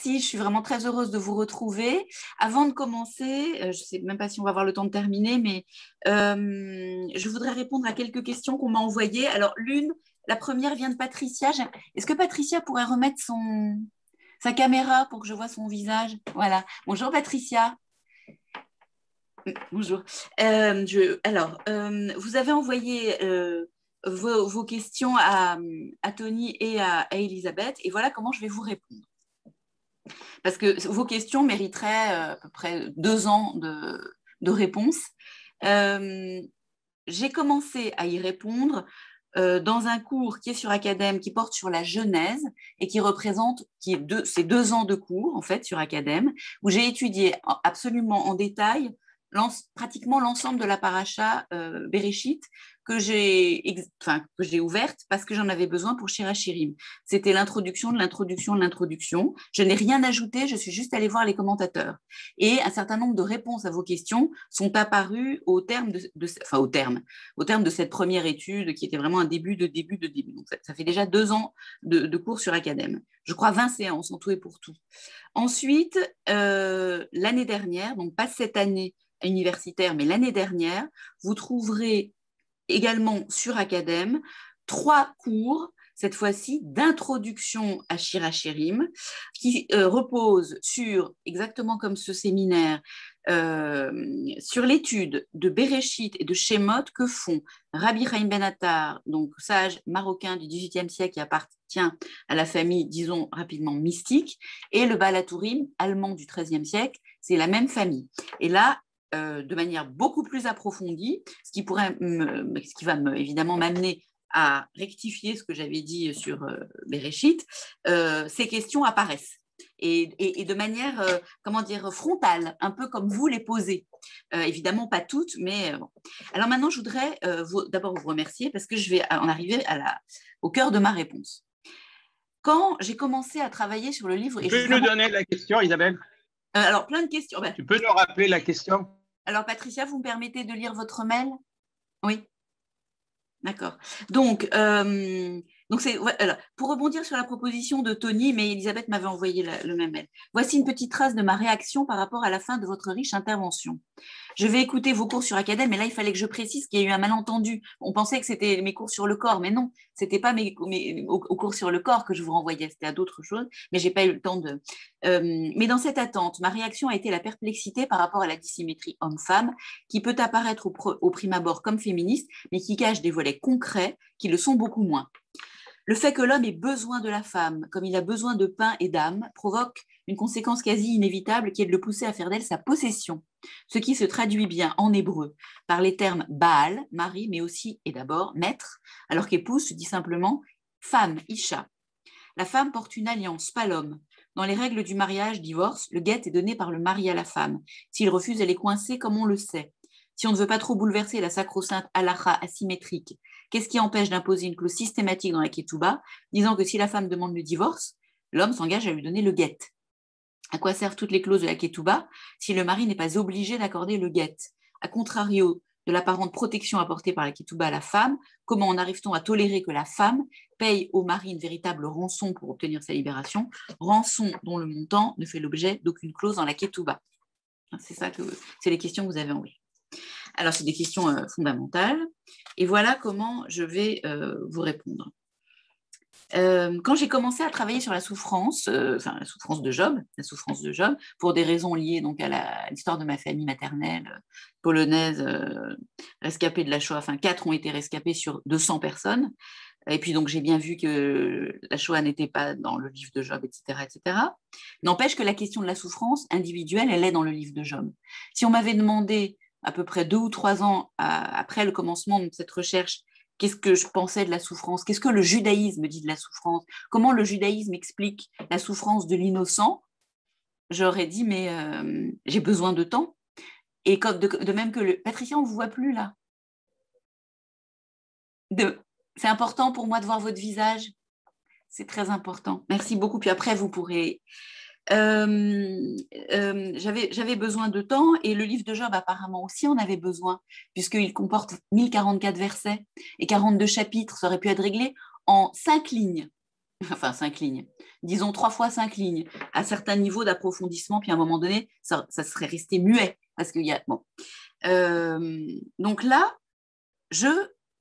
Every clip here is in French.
merci, je suis vraiment très heureuse de vous retrouver. Avant de commencer, je ne sais même pas si on va avoir le temps de terminer, mais je voudrais répondre à quelques questions qu'on m'a envoyées. Alors, la première vient de Patricia. Est-ce que Patricia pourrait remettre sa caméra pour que je vois son visage? Voilà. Bonjour Patricia. Bonjour. Vous avez envoyé vos questions à Tony et à Elisabeth, et voilà comment je vais vous répondre. Parce que vos questions mériteraient à peu près 2 ans de réponse. J'ai commencé à y répondre dans un cours qui est sur Acadème, qui porte sur la Genèse et c'est 2 ans de cours en fait sur Acadème, où j'ai étudié absolument en détail pratiquement l'ensemble de la paracha Bereshit que j'ai ouverte parce que j'en avais besoin pour Shir HaShirim. C'était l'introduction de l'introduction de l'introduction. Je n'ai rien ajouté, je suis juste allée voir les commentateurs. Et un certain nombre de réponses à vos questions sont apparues au terme de cette première étude qui était vraiment un début de début. Donc ça fait déjà 2 ans de cours sur Acadème. Je crois 20 séances en tout et pour tout. Ensuite, l'année dernière, donc pas cette année universitaire, mais l'année dernière, vous trouverez également sur Acadème 3 cours, cette fois-ci d'introduction à Shir HaShirim, qui repose sur, exactement comme ce séminaire, sur l'étude de Bereshit et de Shemot que font Rabbi Chaim Ben Attar, donc sage marocain du XVIIIe siècle qui appartient à la famille, disons rapidement, mystique, et le Baal HaTurim, allemand du XIIIe siècle, c'est la même famille. Et là, de manière beaucoup plus approfondie, ce qui va évidemment m'amener à rectifier ce que j'avais dit sur Bereshit, ces questions apparaissent. Et de manière, frontale, un peu comme vous les posez. Évidemment, pas toutes, mais bon. Alors maintenant, je voudrais d'abord vous remercier parce que je vais en arriver au cœur de ma réponse. Quand j'ai commencé à travailler sur le livre… Tu peux nous donner la question, Isabelle? Alors, plein de questions. Tu peux nous rappeler la question? Alors, Patricia, vous me permettez de lire votre mail? Oui. D'accord. Donc voilà. Pour rebondir sur la proposition de Tony, mais Elisabeth m'avait envoyé le même mail. Voici une petite trace de ma réaction par rapport à la fin de votre riche intervention. Je vais écouter vos cours sur Acadème, mais là, il fallait que je précise qu'il y a eu un malentendu. On pensait que c'était mes cours sur le corps, mais non, c'était pas aux cours sur le corps que je vous renvoyais, c'était à d'autres choses, mais j'ai pas eu le temps de… mais dans cette attente, ma réaction a été la perplexité par rapport à la dissymétrie homme-femme, qui peut apparaître au prime abord comme féministe, mais qui cache des volets concrets qui le sont beaucoup moins. Le fait que l'homme ait besoin de la femme, comme il a besoin de pain et d'âme, provoque une conséquence quasi inévitable qui est de le pousser à faire d'elle sa possession, ce qui se traduit bien en hébreu par les termes Baal, mari, mais aussi et d'abord maître, alors qu'épouse se dit simplement femme, Isha. La femme porte une alliance, pas l'homme. Dans les règles du mariage, divorce, le guet est donné par le mari à la femme. S'il refuse, elle est coincée comme on le sait. Si on ne veut pas trop bouleverser la sacro-sainte halakha asymétrique, qu'est-ce qui empêche d'imposer une clause systématique dans la ketouba, disant que si la femme demande le divorce, l'homme s'engage à lui donner le guet? À quoi servent toutes les clauses de la ketouba si le mari n'est pas obligé d'accorder le guet? A contrario de l'apparente protection apportée par la ketouba à la femme, comment en arrive-t-on à tolérer que la femme paye au mari une véritable rançon pour obtenir sa libération, rançon dont le montant ne fait l'objet d'aucune clause dans la ketouba? C'est les questions que vous avez envoyées. Alors, c'est des questions fondamentales. Et voilà comment je vais vous répondre. Quand j'ai commencé à travailler sur la souffrance de Job, pour des raisons liées donc à l'histoire de ma famille maternelle polonaise rescapée de la Shoah, 4 ont été rescapés sur 200 personnes. Et puis donc j'ai bien vu que la Shoah n'était pas dans le livre de Job, etc., etc. N'empêche que la question de la souffrance individuelle, elle est dans le livre de Job. Si on m'avait demandé à peu près 2 ou 3 ans après le commencement de cette recherche, qu'est-ce que je pensais de la souffrance, qu'est-ce que le judaïsme dit de la souffrance, comment le judaïsme explique la souffrance de l'innocent, j'aurais dit, mais j'ai besoin de temps. Et de même que Patricia, on ne vous voit plus là. C'est important pour moi de voir votre visage. C'est très important. Merci beaucoup. Puis après, vous pourrez… j'avais besoin de temps et le livre de Job apparemment aussi en avait besoin puisqu'il comporte 1044 versets et 42 chapitres. Ça aurait pu être réglé en 5 lignes. enfin 5 lignes, disons 3 fois 5 lignes, à certains niveaux d'approfondissement, puis à un moment donné, ça serait resté muet, parce qu'il y a... Bon. Donc là, je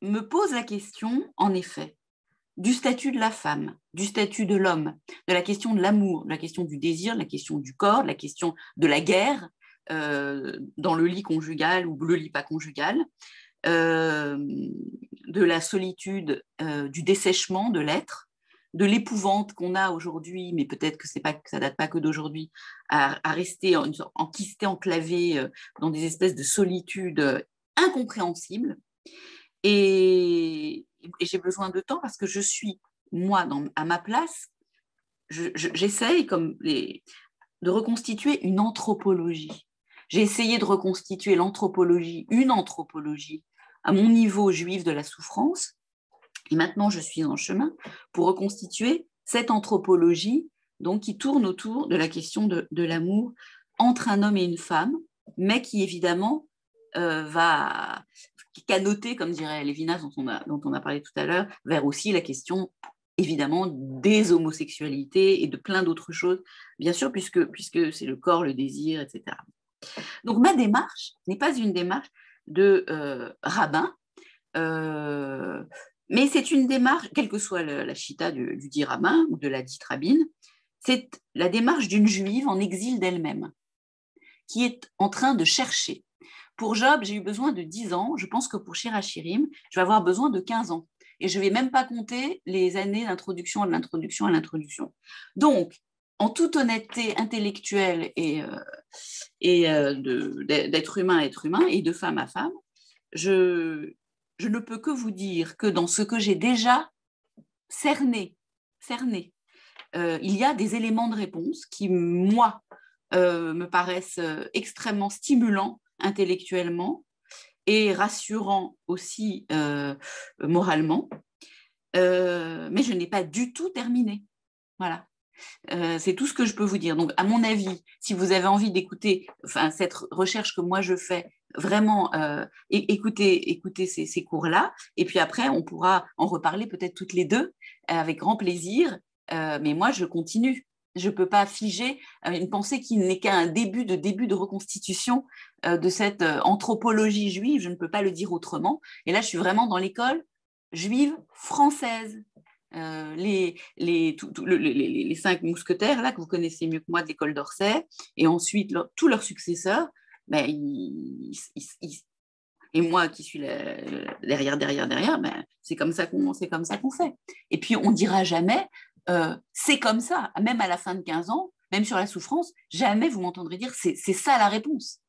me pose la question, en effet, du statut de la femme, du statut de l'homme, de la question de l'amour, de la question du désir, de la question du corps, de la question de la guerre dans le lit conjugal ou le lit pas conjugal, de la solitude, du dessèchement de l'être, de l'épouvante qu'on a aujourd'hui, mais peut-être que ça ne date pas que d'aujourd'hui, à rester enquisté, enclavé dans des espèces de solitude incompréhensibles. Et j'ai besoin de temps parce que je suis, moi, à ma place, j'essaye de reconstituer une anthropologie. J'ai essayé de reconstituer une anthropologie à mon niveau juif de la souffrance. Et maintenant, je suis en chemin pour reconstituer cette anthropologie donc, qui tourne autour de la question de l'amour entre un homme et une femme, mais qui évidemment va canoter, comme dirait Lévinas, dont on a parlé tout à l'heure, vers aussi la question évidemment des homosexualités et de plein d'autres choses, bien sûr, puisque c'est le corps, le désir, etc. Donc ma démarche n'est pas une démarche de rabbin, mais c'est une démarche, quelle que soit la chita du dit rabbin ou de la dite rabbine, c'est la démarche d'une juive en exil d'elle-même, qui est en train de chercher. Pour Job, j'ai eu besoin de 10 ans. Je pense que pour Shir HaShirim, je vais avoir besoin de 15 ans. Et je ne vais même pas compter les années d'introduction à l'introduction à l'introduction. Donc, en toute honnêteté intellectuelle et d'être humain à être humain et de femme à femme, je ne peux que vous dire que dans ce que j'ai déjà cerné, il y a des éléments de réponse qui, moi, me paraissent extrêmement stimulants intellectuellement et rassurants aussi moralement, mais je n'ai pas du tout terminé. Voilà. C'est tout ce que je peux vous dire. Donc, à mon avis, si vous avez envie d'écouter cette recherche que moi je fais, vraiment écoutez ces cours-là, et puis après, on pourra en reparler peut-être toutes les deux avec grand plaisir, mais moi, je continue. Je ne peux pas figer une pensée qui n'est qu'un début de reconstitution de cette anthropologie juive, je ne peux pas le dire autrement. Et là, je suis vraiment dans l'école juive française. Les 5 mousquetaires là, que vous connaissez mieux que moi de l'école d'Orsay, et ensuite tous leurs successeurs, ben, et moi qui suis derrière, ben, c'est comme ça qu'on fait. Et puis on ne dira jamais c'est comme ça, même à la fin de 15 ans, même sur la souffrance, jamais vous m'entendrez dire c'est ça la réponse.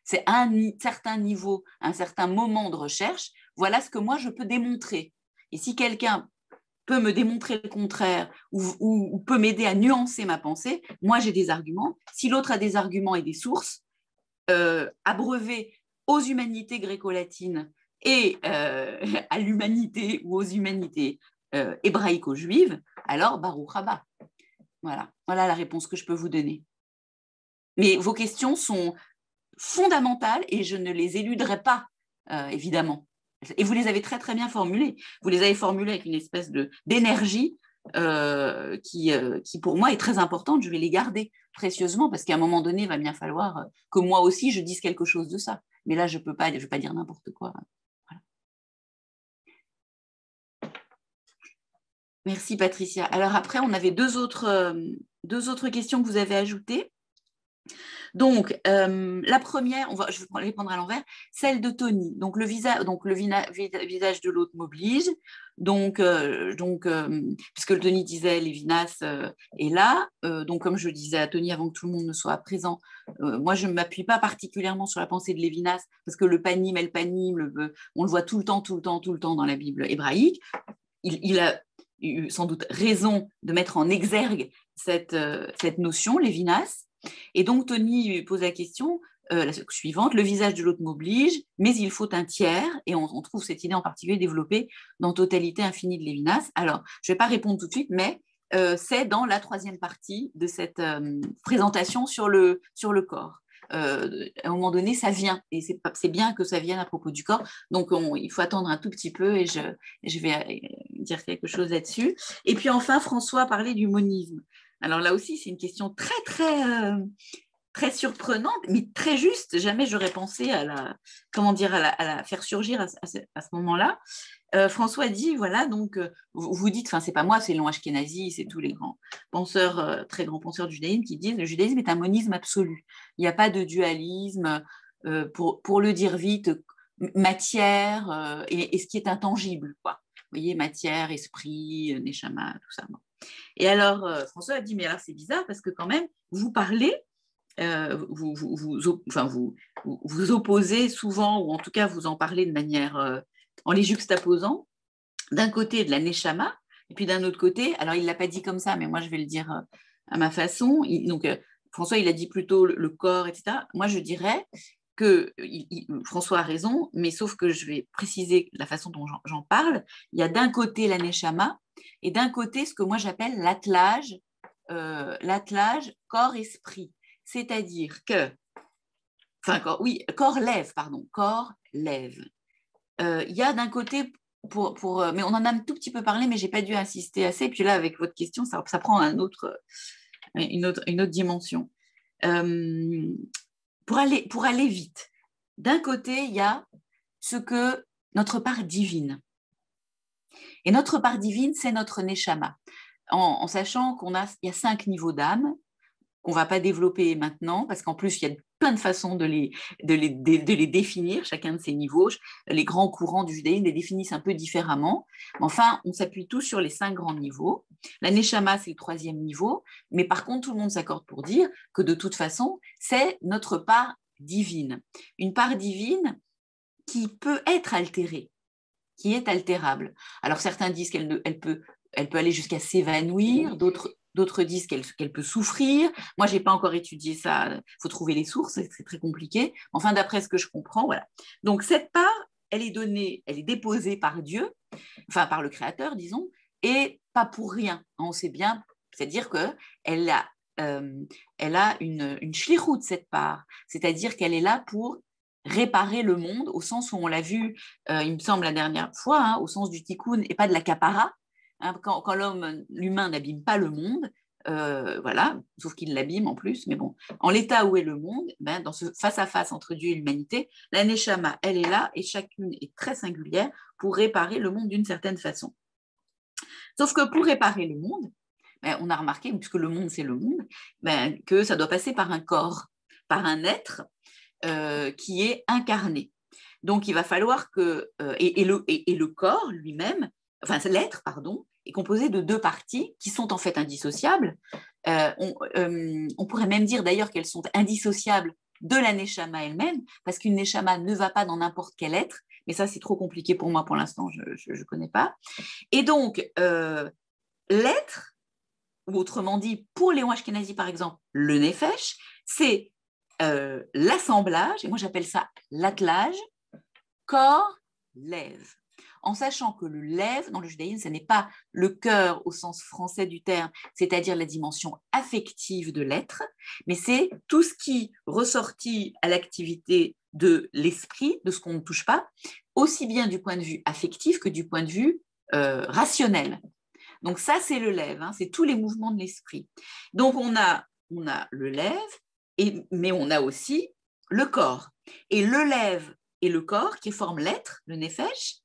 C'est un certain niveau, un certain moment de recherche, voilà ce que moi je peux démontrer. Et si quelqu'un peut me démontrer le contraire ou peut m'aider à nuancer ma pensée, moi j'ai des arguments. Si l'autre a des arguments et des sources, abreuvés aux humanités gréco-latines et à l'humanité ou aux humanités hébraïco-juives, alors Baruch Haba. Voilà la réponse que je peux vous donner. Mais vos questions sont fondamentales et je ne les éluderai pas, évidemment. Et vous les avez très très bien formulées. Vous les avez formulées avec une espèce d'énergie qui pour moi est très importante. Je vais les garder précieusement parce qu'à un moment donné, il va bien falloir que moi aussi je dise quelque chose de ça. Mais là, je ne vais pas dire n'importe quoi. Voilà. Merci Patricia. Alors après, on avait deux autres questions que vous avez ajoutées. Donc, la première, je vais les prendre à l'envers, celle de Tony. Donc, le visage de l'autre m'oblige. Donc, puisque le Tony disait, Lévinas est là. Donc, comme je disais à Tony avant que tout le monde ne soit présent, moi, je ne m'appuie pas particulièrement sur la pensée de Lévinas parce que le panim, on le voit tout le temps dans la Bible hébraïque. Il a eu sans doute raison de mettre en exergue cette notion, Lévinas. Et donc, Tony pose la question suivante, le visage de l'autre m'oblige, mais il faut un tiers, et on trouve cette idée en particulier développée dans Totalité infinie de Lévinas. Alors, je ne vais pas répondre tout de suite, mais c'est dans la 3e partie de cette présentation sur le corps. À un moment donné, ça vient, et c'est bien que ça vienne à propos du corps, donc il faut attendre un tout petit peu, et je vais dire quelque chose là-dessus. Et puis enfin, François parlait du monisme. Alors là aussi, c'est une question très surprenante, mais très juste. Jamais j'aurais pensé à la faire surgir à ce moment-là. François dit, voilà, donc vous dites, enfin c'est pas moi, c'est Léon Ashkenazi, c'est tous les grands penseurs, très grands penseurs du judaïsme qui disent le judaïsme est un monisme absolu. Il n'y a pas de dualisme, pour le dire vite, matière et ce qui est intangible, quoi. Vous voyez, matière, esprit, neshama, tout ça. Bon. Et alors, François a dit, mais alors c'est bizarre parce que quand même, vous parlez, vous opposez souvent, ou en tout cas vous en parlez de manière, en les juxtaposant, d'un côté de la neshama, et puis d'un autre côté, alors il ne l'a pas dit comme ça, mais moi je vais le dire à ma façon, donc François il a dit plutôt le corps, etc. Moi je dirais que François a raison, mais sauf que je vais préciser la façon dont j'en parle. Il y a d'un côté la neshama, et d'un côté ce que moi j'appelle l'attelage corps-esprit. C'est-à-dire que, corps-lève, pardon, corps-lève. Il y a d'un côté, mais on en a un tout petit peu parlé, mais je n'ai pas dû insister assez. Puis là, avec votre question, ça prend une autre dimension. Pour aller vite, d'un côté, il y a notre part divine. Et notre part divine, c'est notre neshama. En sachant il y a 5 niveaux d'âme, qu'on ne va pas développer maintenant, parce qu'en plus, il y a plein de façons de les définir, chacun de ces niveaux. Les grands courants du judaïsme les définissent un peu différemment. Enfin, on s'appuie tous sur les 5 grands niveaux. La neshama, c'est le 3e niveau, mais par contre, tout le monde s'accorde pour dire que de toute façon, c'est notre part divine. Une part divine qui peut être altérée, qui est altérable. Alors, certains disent qu'elle peut aller jusqu'à s'évanouir, d'autres disent qu'elle peut souffrir. Moi, je n'ai pas encore étudié ça. Il faut trouver les sources, c'est très compliqué. Enfin, d'après ce que je comprends, voilà. Donc, cette part, elle est déposée par Dieu, enfin par le Créateur, disons, et pas pour rien. On sait bien, c'est-à-dire qu'elle a une shlichut, cette part. C'est-à-dire qu'elle est là pour réparer le monde, au sens où on l'a vu, il me semble, la dernière fois, au sens du tikkun et pas de la kapara. Quand l'humain n'abîme pas le monde, voilà, sauf qu'il l'abîme en plus, mais bon, en l'état où est le monde, dans ce face-à-face entre Dieu et l'humanité, la neshama, elle est là, et chacune est très singulière pour réparer le monde d'une certaine façon. Sauf que pour réparer le monde, on a remarqué, puisque le monde c'est le monde, que ça doit passer par un corps, par un être qui est incarné. Donc il va falloir que, et le corps lui-même, enfin l'être, pardon, est composé de 2 parties qui sont en fait indissociables. On pourrait même dire d'ailleurs qu'elles sont indissociables de la neshama elle-même, parce qu'une neshama ne va pas dans n'importe quel être, mais ça c'est trop compliqué pour moi pour l'instant, je ne connais pas. Et donc, l'être, ou autrement dit, pour Léon Ashkenazi par exemple, le nefesh, c'est l'assemblage, et moi j'appelle ça l'attelage, corps-lève. En sachant que le lève, dans le judaïsme, ce n'est pas le cœur au sens français du terme, c'est-à-dire la dimension affective de l'être, mais c'est tout ce qui ressortit à l'activité de l'esprit, de ce qu'on ne touche pas, aussi bien du point de vue affectif que du point de vue rationnel. Donc ça, c'est le lève, c'est tous les mouvements de l'esprit. Donc on a le lève, mais on a aussi le corps. Et le lève et le corps, qui forment l'être, le nefesh,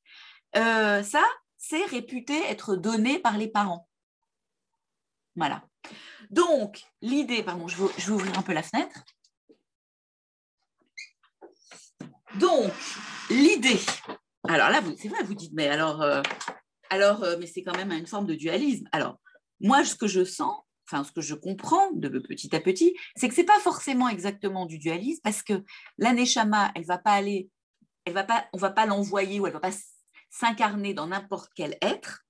ça, c'est réputé être donné par les parents. Voilà. Donc, l'idée, pardon, je vais ouvrir un peu la fenêtre. Donc, l'idée, alors là, c'est vrai, vous dites, mais mais c'est quand même une forme de dualisme. Alors, moi, ce que je sens, enfin, ce que je comprends de petit à petit, c'est que ce n'est pas forcément exactement du dualisme, parce que la neshama, on ne va pas l'envoyer, ou elle ne va pas s'incarner dans n'importe quel être,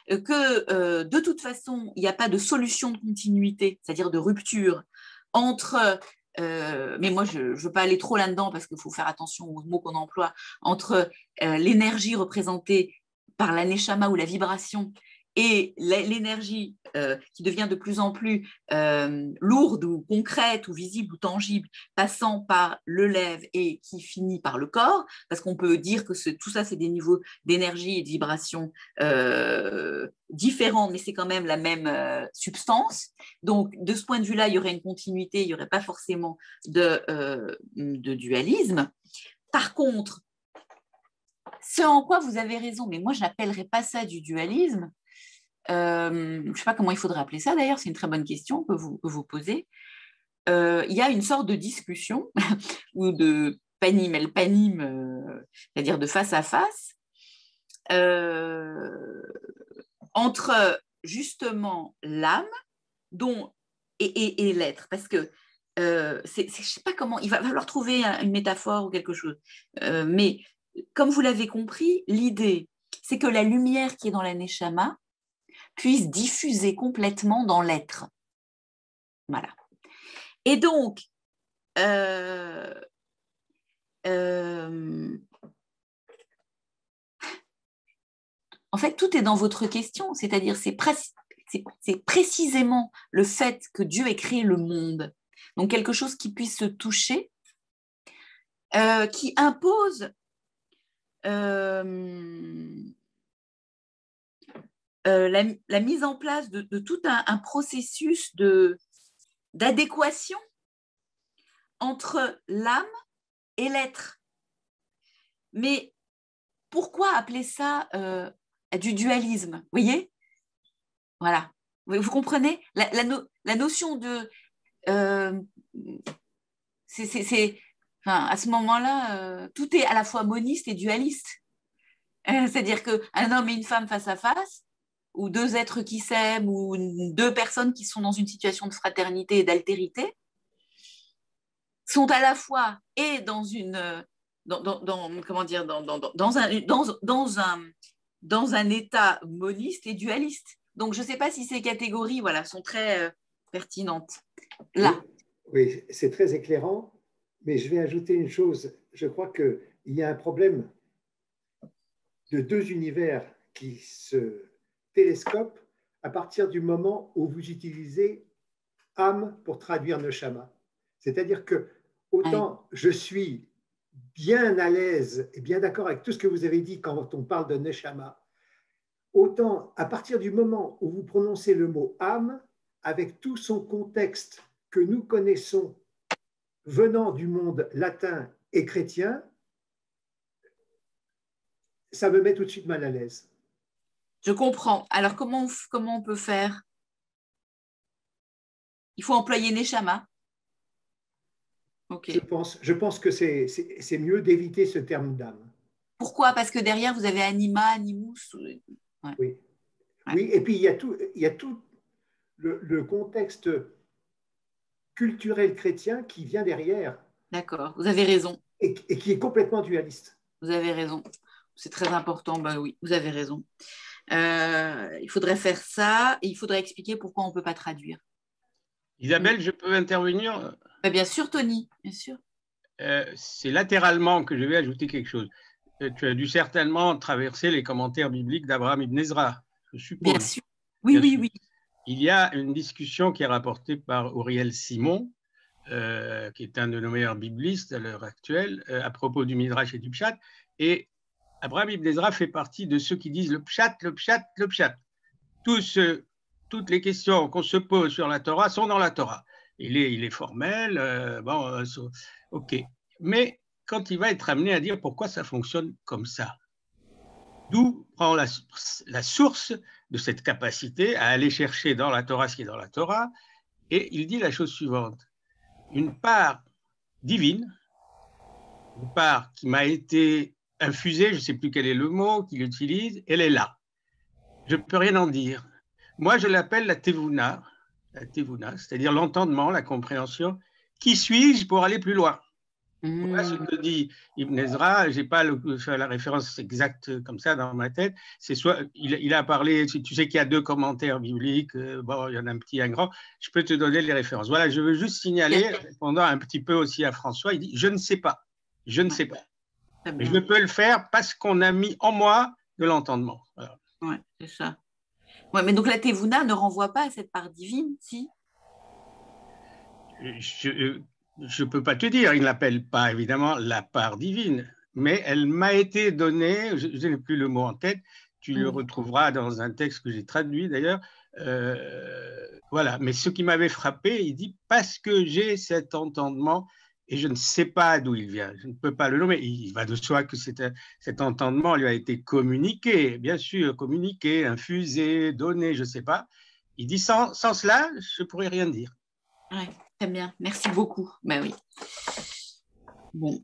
que de toute façon, il n'y a pas de solution de continuité, c'est-à-dire de rupture entre, mais moi je ne veux pas aller trop là-dedans parce qu'il faut faire attention aux mots qu'on emploie, entre l'énergie représentée par la neshama ou la vibration et l'énergie qui devient de plus en plus lourde ou concrète ou visible ou tangible, passant par le lèvre et qui finit par le corps, parce qu'on peut dire que tout ça, c'est des niveaux d'énergie et de vibration différents, mais c'est quand même la même substance. Donc, de ce point de vue-là, il y aurait une continuité, il n'y aurait pas forcément de dualisme. Par contre, ce en quoi vous avez raison, mais moi, je n'appellerais pas ça du dualisme. Je ne sais pas comment il faudrait appeler ça d'ailleurs, c'est une très bonne question que vous posez. Il y a une sorte de discussion ou de panim el panim, c'est-à-dire de face à face, entre justement l'âme et l'être. Parce que je ne sais pas comment, il va falloir trouver une métaphore ou quelque chose. Mais comme vous l'avez compris, l'idée, c'est que la lumière qui est dans la Neshama puisse diffuser complètement dans l'être. Voilà. Et donc, en fait, tout est dans votre question, c'est-à-dire c'est précisément le fait que Dieu ait créé le monde, donc quelque chose qui puisse se toucher, qui impose la mise en place de tout un processus d'adéquation entre l'âme et l'être. Mais pourquoi appeler ça du dualisme? Vous voyez? Voilà. Vous comprenez? La notion de... enfin, à ce moment-là, tout est à la fois moniste et dualiste. C'est-à-dire qu'un homme et une femme face à face, ou deux êtres qui s'aiment, ou deux personnes qui sont dans une situation de fraternité et d'altérité, sont à la fois et dans une... comment dire, dans un état moniste et dualiste. Donc, je ne sais pas si ces catégories voilà, sont très pertinentes. Là. Oui, c'est très éclairant, mais je vais ajouter une chose. Je crois qu'il y a un problème de deux univers qui se télescopent à partir du moment où vous utilisez âme pour traduire neshama. C'est-à-dire que autant je suis bien à l'aise et bien d'accord avec tout ce que vous avez dit quand on parle de neshama, autant à partir du moment où vous prononcez le mot âme, avec tout son contexte que nous connaissons venant du monde latin et chrétien, ça me met tout de suite mal à l'aise. Je comprends. Alors, comment on peut faire? Il faut employer neshama. Okay. Je pense que c'est mieux d'éviter ce terme d'âme. Pourquoi? Parce que derrière, vous avez anima, animus. Ouais. Oui. Ouais. Oui, et puis il y a tout le contexte culturel chrétien qui vient derrière. D'accord, vous avez raison. Et qui est complètement dualiste. Vous avez raison. C'est très important. Ben oui, vous avez raison. Il faudrait faire ça et il faudrait expliquer pourquoi on ne peut pas traduire. Isabelle, je peux intervenir? Bien sûr, Tony, bien sûr. C'est latéralement que je vais ajouter quelque chose. Tu as dû certainement traverser les commentaires bibliques d'Abraham ibn Ezra, je suppose. Bien sûr. Oui, bien oui, sûr. Oui. Il y a une discussion qui est rapportée par Auriel Simon, qui est un de nos meilleurs biblistes à l'heure actuelle, à propos du Midrash et du Pshat. Et Abraham ibn Ezra fait partie de ceux qui disent le Pshat, le Pshat, le Pshat. Toutes les questions qu'on se pose sur la Torah sont dans la Torah. Il est formel, ok. Mais quand il va être amené à dire pourquoi ça fonctionne comme ça, d'où prend la source de cette capacité à aller chercher dans la Torah ce qui est dans la Torah, et il dit la chose suivante. Une part divine, une part qui m'a été infusée, je ne sais plus quel est le mot qu'il utilise, elle est là. Je ne peux rien en dire. Moi, je l'appelle la tevuna, c'est-à-dire l'entendement, la compréhension. Qui suis-je pour aller plus loin? Voilà ce que dit Ibn Ezra. Je n'ai pas la référence exacte comme ça dans ma tête. C'est soit il a parlé, tu sais qu'il y a deux commentaires bibliques, bon, il y en a un petit et un grand. Je peux te donner les références. Voilà, je veux juste signaler, répondant un petit peu aussi à François, il dit je ne sais pas, je ne sais pas. Mais je peux le faire parce qu'on a mis en moi de l'entendement. Voilà. Oui, c'est ça. Ouais, mais donc la Tevuna ne renvoie pas à cette part divine, si? Je ne peux pas te dire, il ne l'appelle pas évidemment la part divine, mais elle m'a été donnée, je n'ai plus le mot en tête, tu le retrouveras dans un texte que j'ai traduit d'ailleurs. Voilà, mais ce qui m'avait frappé, il dit parce que j'ai cet entendement et je ne sais pas d'où il vient, je ne peux pas le nommer. Il va de soi que cet entendement lui a été communiqué, bien sûr, communiqué, infusé, donné, je ne sais pas. Il dit sans cela, je ne pourrais rien dire. Ouais, très bien, merci beaucoup. Ben oui. Bon,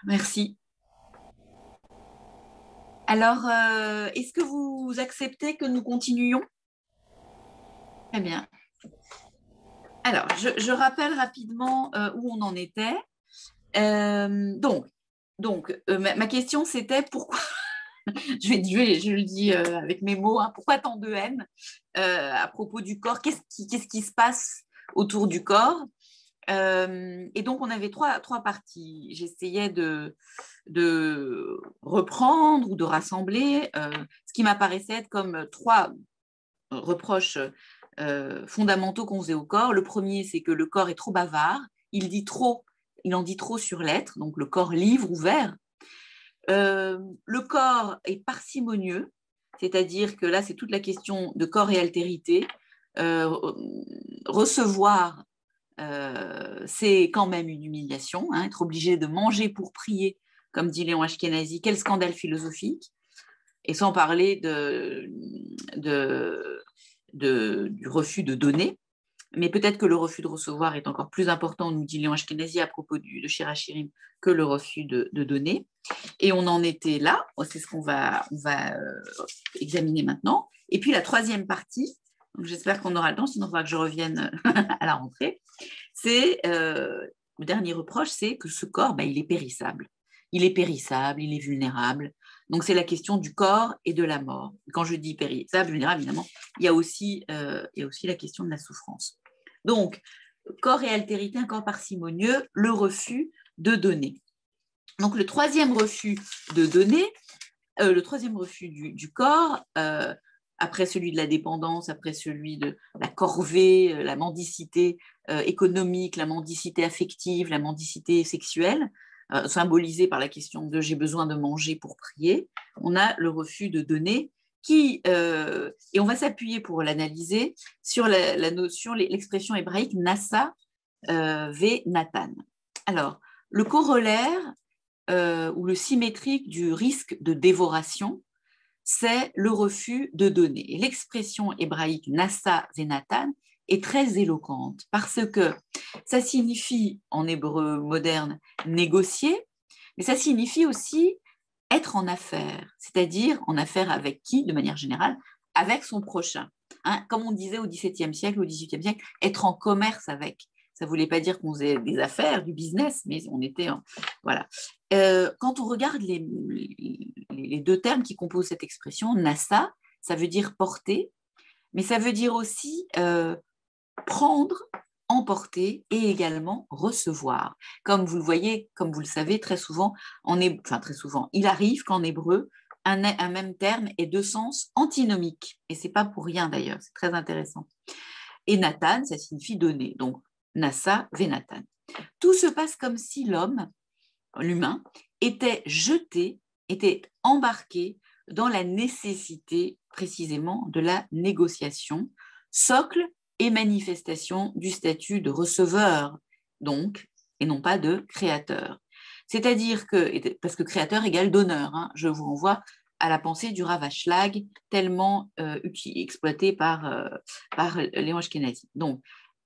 merci. Alors, est-ce que vous acceptez que nous continuions? Très bien. Alors, je rappelle rapidement où on en était. Ma question, c'était pourquoi, je le dis avec mes mots, hein, pourquoi tant de haine à propos du corps? Qu'est-ce qui se passe autour du corps? Et donc, on avait trois parties. J'essayais de reprendre ou de rassembler ce qui m'apparaissait être comme trois reproches fondamentaux qu'on faisait au corps. Le premier, c'est que le corps est trop bavard. Il en dit trop sur l'être, donc le corps livre, ouvert. Le corps est parcimonieux, c'est-à-dire que là, c'est toute la question de corps et altérité. Recevoir, c'est quand même une humiliation, hein, être obligé de manger pour prier, comme dit Léon Ashkenazi, quel scandale philosophique, et sans parler du refus de donner. Mais peut-être que le refus de recevoir est encore plus important, nous dit Léon Ashkenazi à propos de Shir Hashirim, que le refus de donner. Et on en était là, c'est ce qu'on va examiner maintenant. Et puis la troisième partie, j'espère qu'on aura le temps, sinon il faudra que je revienne à la rentrée, c'est le dernier reproche, c'est que ce corps, il est périssable. Il est périssable, il est vulnérable. Donc c'est la question du corps et de la mort. Quand je dis périssable, vulnérable, évidemment, il y a aussi la question de la souffrance. Donc, corps et altérité, un corps parcimonieux, le refus de donner. Donc le troisième refus de donner, le troisième refus du corps, après celui de la dépendance, après celui de la corvée, la mendicité économique, la mendicité affective, la mendicité sexuelle, symbolisée par la question de j'ai besoin de manger pour prier, on a le refus de donner et on va s'appuyer pour l'analyser sur la notion, l'expression hébraïque Nasa ve Nathan. Alors, le corollaire ou le symétrique du risque de dévoration, c'est le refus de donner. Et l'expression hébraïque Nasa Venatan est très éloquente parce que ça signifie en hébreu moderne négocier, mais ça signifie aussi être en affaire, c'est-à-dire en affaire avec qui, de manière générale, avec son prochain. Hein, comme on disait au XVIIe siècle, au XVIIIe siècle, être en commerce avec. Ça ne voulait pas dire qu'on faisait des affaires, du business, mais on était voilà. Quand on regarde les deux termes qui composent cette expression, nasa, ça veut dire porter, mais ça veut dire aussi prendre, emporter et également recevoir. Comme vous le voyez, comme vous le savez, très souvent, il arrive qu'en hébreu, un même terme ait deux sens antinomiques. Et ce n'est pas pour rien d'ailleurs, c'est très intéressant. Et Nathan, ça signifie donner. Donc, Nasa, Venatan. Tout se passe comme si l'humain, était jeté, était embarqué dans la nécessité précisément de la négociation, socle et manifestation du statut de receveur, donc, et non pas de créateur. C'est-à-dire que, parce que créateur égale donneur, hein, je vous renvoie à la pensée du Rav Ashlag, tellement exploité par Léon Ashkenazi. Donc,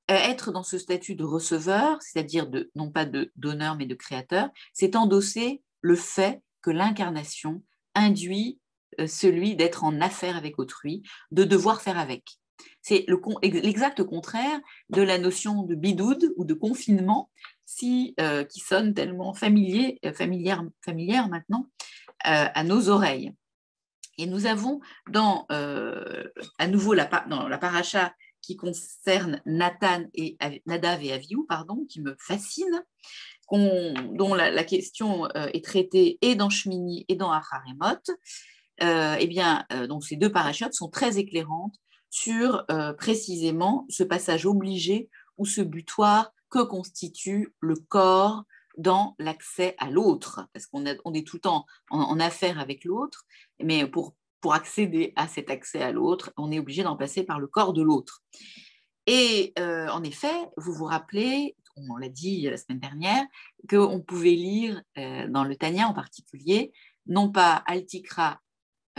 être dans ce statut de receveur, c'est-à-dire non pas de donneur mais de créateur, c'est endosser le fait que l'incarnation induit celui d'être en affaire avec autrui, de devoir faire avec. C'est l'exact contraire de la notion de bidoud ou de confinement qui sonne tellement familière maintenant à nos oreilles. Et nous avons à nouveau dans la paracha qui concerne Nadav et Avihu, qui me fascine, dont la question est traitée et dans Shmini et dans Acharemot. Donc ces deux parachutes sont très éclairantes sur précisément ce passage obligé ou ce butoir que constitue le corps dans l'accès à l'autre, parce qu'on est tout le temps en affaire avec l'autre, mais pour accéder à cet accès à l'autre, on est obligé d'en passer par le corps de l'autre. Et en effet, vous vous rappelez, on l'a dit la semaine dernière, qu'on pouvait lire dans le Tanya en particulier, non pas Altikra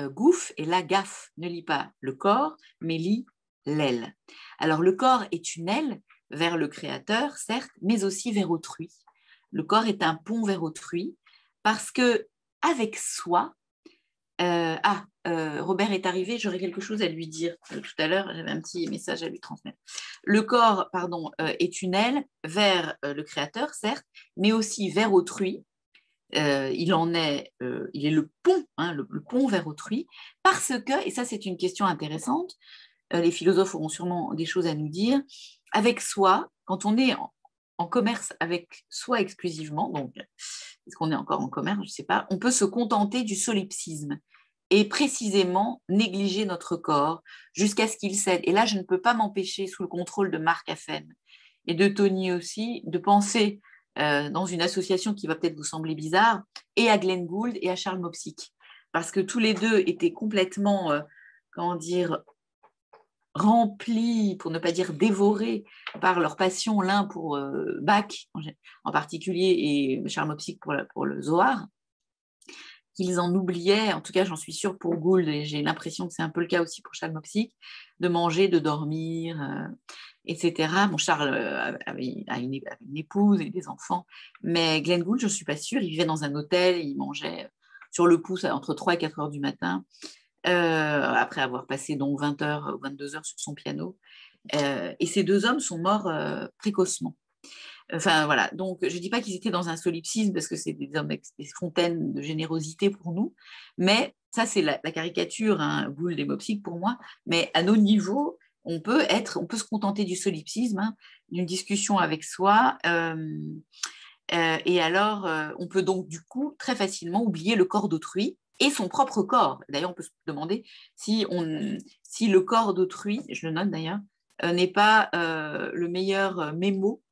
Gouf, et là Gaf ne lit pas le corps, mais lit l'aile. Alors le corps est une aile vers le Créateur, certes, mais aussi vers autrui. Le corps est un pont vers autrui, parce que avec soi, Robert est arrivé, j'aurais quelque chose à lui dire tout à l'heure, j'avais un petit message à lui transmettre. Le corps, est une aile vers le Créateur, certes, mais aussi vers autrui. Il est le pont, le pont vers autrui, parce que, et ça c'est une question intéressante, les philosophes auront sûrement des choses à nous dire, avec soi, quand on est en commerce avec soi exclusivement, donc est-ce qu'on est encore en commerce, je ne sais pas, on peut se contenter du solipsisme et précisément négliger notre corps jusqu'à ce qu'il cède. Et là, je ne peux pas m'empêcher, sous le contrôle de Marc Affen et de Tony aussi, de penser dans une association qui va peut-être vous sembler bizarre, et à Glenn Gould et à Charles Mopsic, parce que tous les deux étaient complètement, remplis, pour ne pas dire dévorés, par leur passion, l'un pour Bach en particulier, et Charles Mopsic pour le Zohar, qu'ils en oubliaient, en tout cas j'en suis sûre pour Gould, et j'ai l'impression que c'est un peu le cas aussi pour Charles Mopsic, de manger, de dormir, etc. Bon, Charles avait une épouse et des enfants, mais Glenn Gould, je ne suis pas sûre, il vivait dans un hôtel, il mangeait sur le pouce entre 3 et 4 heures du matin, après avoir passé donc 20 heures ou 22 heures sur son piano. Et ces deux hommes sont morts précocement. Enfin voilà, donc je ne dis pas qu'ils étaient dans un solipsisme parce que c'est des hommes avec des fontaines de générosité pour nous, mais ça c'est la caricature, Gould et Mopsic pour moi, mais à nos niveaux, on peut se contenter du solipsisme, d'une discussion avec soi, et alors on peut donc du coup très facilement oublier le corps d'autrui et son propre corps. D'ailleurs, on peut se demander si le corps d'autrui, je le note d'ailleurs, n'est pas le meilleur mémo,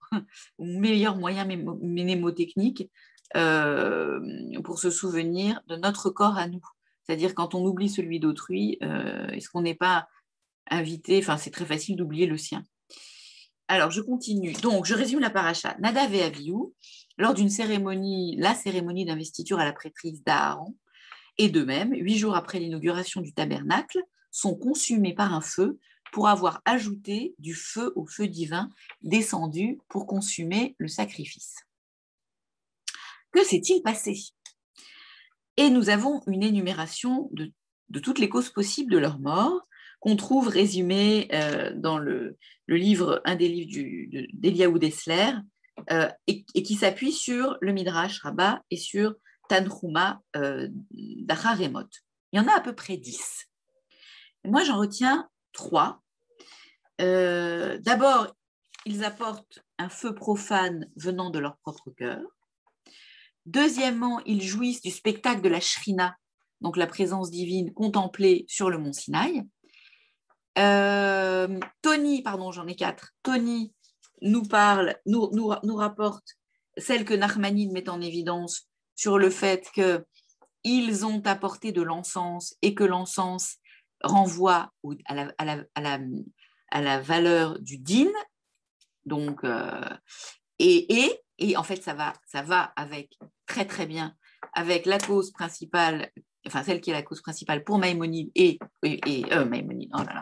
ou meilleur moyen mnémotechnique pour se souvenir de notre corps à nous. C'est-à-dire quand on oublie celui d'autrui, est-ce qu'on n'est pas invité, enfin c'est très facile d'oublier le sien. Alors je continue, donc je résume la paracha. Nadav et Avihu, lors d'une cérémonie, la cérémonie d'investiture à la prêtrise d'Aaron, et de même, 8 jours après l'inauguration du tabernacle, sont consumés par un feu pour avoir ajouté du feu au feu divin descendu pour consumer le sacrifice. Que s'est-il passé? Et nous avons une énumération de toutes les causes possibles de leur mort, qu'on trouve résumée dans le livre, un des livres d'Eliaou Dessler, et qui s'appuie sur le Midrash Rabbah et sur Tanhuma d'Acharemot. Il y en a à peu près 10. Et moi, j'en retiens 3. D'abord, ils apportent un feu profane venant de leur propre cœur. Deuxièmement, ils jouissent du spectacle de la Shrina, donc la présence divine contemplée sur le mont Sinaï. Tony, j'en ai 4. Tony nous rapporte celle que Nachmanide met en évidence sur le fait qu'ils ont apporté de l'encens et que l'encens renvoie à la valeur du din. Donc, et en fait, ça va avec très très bien avec la cause principale, enfin celle qui est la cause principale pour Maïmonide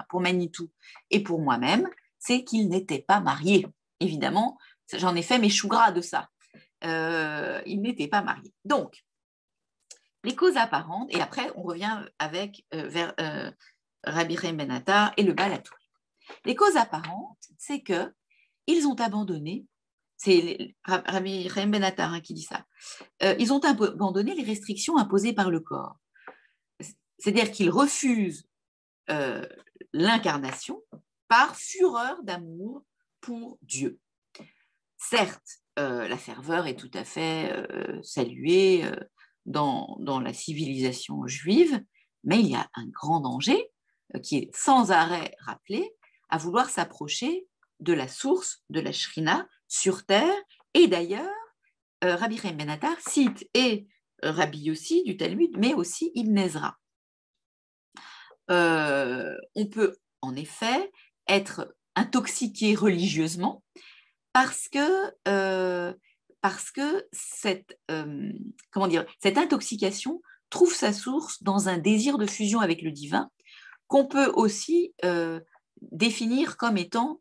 pour Manitou et pour moi-même, c'est qu'ils n'étaient pas mariés. Évidemment, j'en ai fait mes choux gras de ça. Ils n'étaient pas mariés. Donc, les causes apparentes, et après on revient vers Rabbi Chaim Ben Attar et le Baal HaTurim. Les causes apparentes, c'est qu'ils ont abandonné, c'est Rabbi Chaim Ben Attar qui dit ça, ils ont abandonné les restrictions imposées par le corps. C'est-à-dire qu'ils refusent l'incarnation par fureur d'amour pour Dieu. Certes, la ferveur est tout à fait saluée dans la civilisation juive, mais il y a un grand danger, qui est sans arrêt rappelé, à vouloir s'approcher de la source de la Shrina sur terre. Et d'ailleurs, Rabbi Chaim Ben Attar cite et Rabbi Yossi du Talmud, mais aussi Ibn Ezra. On peut en effet être intoxiqué religieusement parce que cette intoxication trouve sa source dans un désir de fusion avec le divin qu'on peut aussi définir comme étant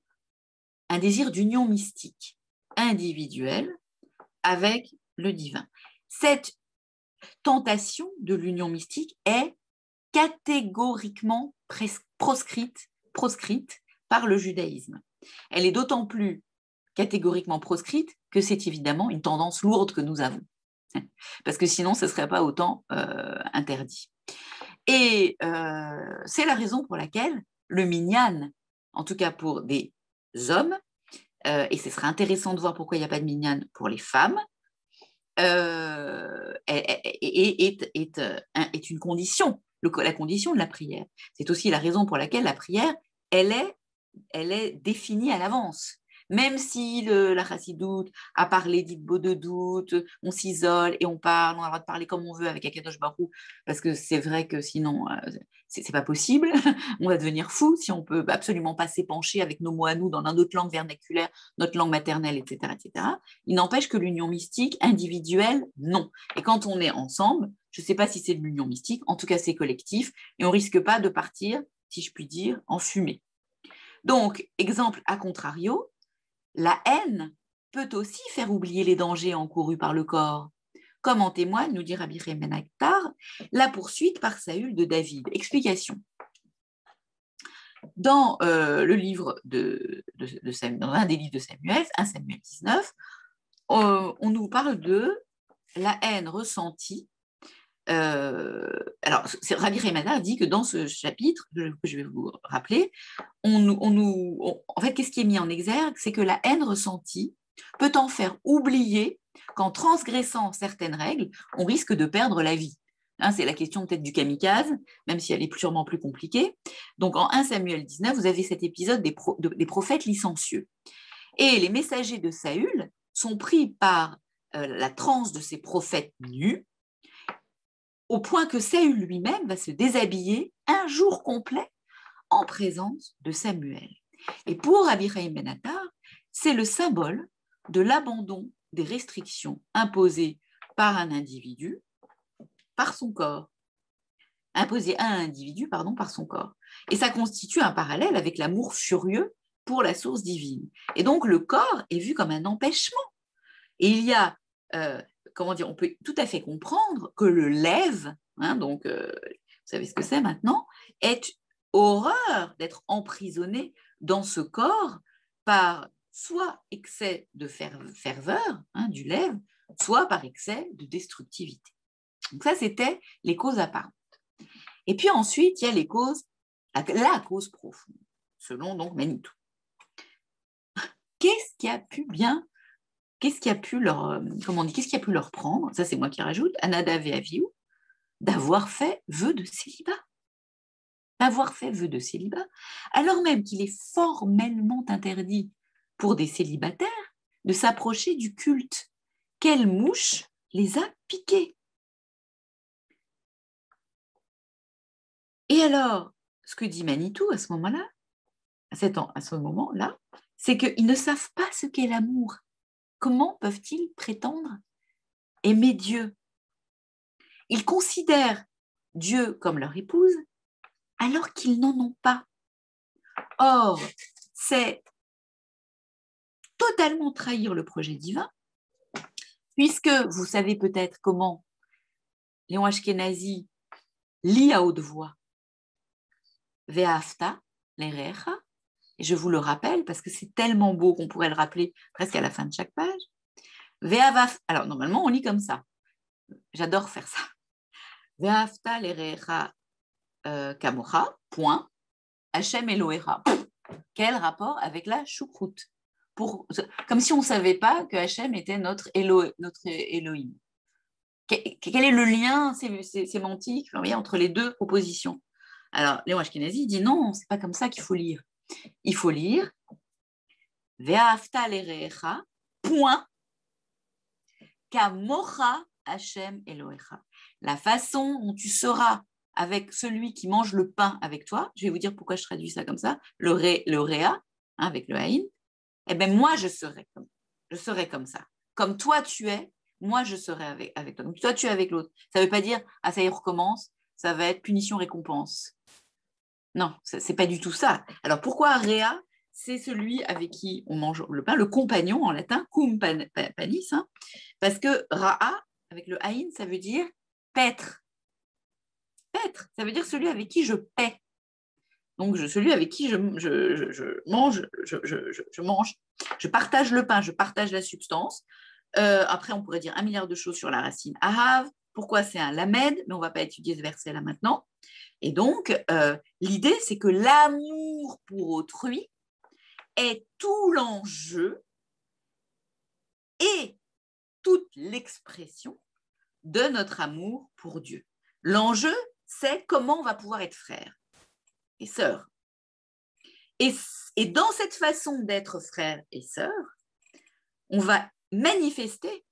un désir d'union mystique individuelle avec le divin. Cette tentation de l'union mystique est catégoriquement proscrite par le judaïsme. Elle est d'autant plus catégoriquement proscrite que c'est évidemment une tendance lourde que nous avons, parce que sinon ce ne serait pas autant interdit. Et c'est la raison pour laquelle le minyan, en tout cas pour des hommes, et ce serait intéressant de voir pourquoi il n'y a pas de minyan pour les femmes, est une condition, la condition de la prière. C'est aussi la raison pour laquelle la prière, elle est définie à l'avance. Même si la chassidoute a parlé d'Itbo de doute, on s'isole et on parle, on a le droit de parler comme on veut avec Akadosh Baruch Hu, parce que c'est vrai que sinon, c'est pas possible. On va devenir fou si on peut absolument pas s'épancher avec nos mots à nous dans notre langue vernaculaire, notre langue maternelle, etc., etc. Il n'empêche que l'union mystique individuelle, non. Et quand on est ensemble, je ne sais pas si c'est de l'union mystique, en tout cas c'est collectif, et on risque pas de partir, si je puis dire, en fumée. Donc, exemple à contrario, la haine peut aussi faire oublier les dangers encourus par le corps, comme en témoigne, nous dit Rabbi Chaim Ben Attar, la poursuite par Saül de David. Explication. Dans le livre dans un des livres de Samuel, 1 Samuel 19, on nous parle de la haine ressentie. Alors, Rabbi Chaim Ben Attar dit que dans ce chapitre, que je vais vous rappeler, en fait, qu'est-ce qui est mis en exergue? C'est que la haine ressentie peut en faire oublier qu'en transgressant certaines règles, on risque de perdre la vie. Hein, c'est la question peut-être du kamikaze, même si elle est sûrement plus compliquée. Donc, en 1 Samuel 19, vous avez cet épisode des prophètes licencieux. Et les messagers de Saül sont pris par la transe de ces prophètes nus, au point que Saül lui-même va se déshabiller un jour complet en présence de Samuel. Et pour Rabbi Chaim Ben Attar, c'est le symbole de l'abandon des restrictions imposées par un individu, par son corps. Imposées à un individu, par son corps. Et ça constitue un parallèle avec l'amour furieux pour la source divine. Et donc le corps est vu comme un empêchement. Et il y a... on peut tout à fait comprendre que le lève, vous savez ce que c'est maintenant, est horreur d'être emprisonné dans ce corps par soit excès de ferveur, du lève, soit par excès de destructivité. Donc ça, c'était les causes apparentes. Et puis ensuite, il y a les causes, la cause profonde, selon donc Manitou. Qu'est-ce qui a pu leur prendre, ça c'est moi qui rajoute, à Nadav et Avihu, d'avoir fait vœu de célibat. Alors même qu'il est formellement interdit pour des célibataires de s'approcher du culte. Quelle mouche les a piqués? Et alors, ce que dit Manitou à ce moment-là, c'est qu'ils ne savent pas ce qu'est l'amour. Comment peuvent-ils prétendre aimer Dieu? Ils considèrent Dieu comme leur épouse alors qu'ils n'en ont pas. Or, c'est totalement trahir le projet divin, puisque vous savez peut-être comment Léon Ashkenazi lit à haute voix Ve'afta l'erecha, et je vous le rappelle parce que c'est tellement beau qu'on pourrait le rappeler presque à la fin de chaque page. Alors normalement on lit comme ça, j'adore faire ça. Ve'afta l'erecha kamocha, point, Hashem Elohecha. Quel rapport avec la choucroute? Comme si on ne savait pas que Hashem était notre Elohim. Quel est le lien sémantique entre les deux propositions? Alors, Léon Ashkenazi dit non, c'est pas comme ça qu'il faut lire. Il faut lire Ve'ahavta l'erecha, point, kamocha Hashem Elohecha. La façon dont tu seras avec celui qui mange le pain avec toi, je vais vous dire pourquoi je traduis ça comme ça, le réa, hein, avec le haïn, eh bien moi je serai comme ça. Comme toi tu es, moi je serai avec toi. Donc toi tu es avec l'autre. Ça ne veut pas dire, ah ça y recommence, ça va être punition-récompense. Non, ce n'est pas du tout ça. Alors pourquoi réa? C'est celui avec qui on mange le pain, le compagnon en latin, cum panis, hein, parce que ra'a, avec le haïn, ça veut dire paître. Paître, ça veut dire celui avec qui je paie. Donc, celui avec qui je mange, je partage le pain, je partage la substance. Après, on pourrait dire 1 milliard de choses sur la racine ahav. Pourquoi c'est un lamed? Mais on ne va pas étudier ce verset là maintenant. Et donc, l'idée, c'est que l'amour pour autrui est tout l'enjeu et toute l'expression de notre amour pour Dieu. L'enjeu, c'est comment on va pouvoir être frère et sœur. Et dans cette façon d'être frère et sœur, on va manifester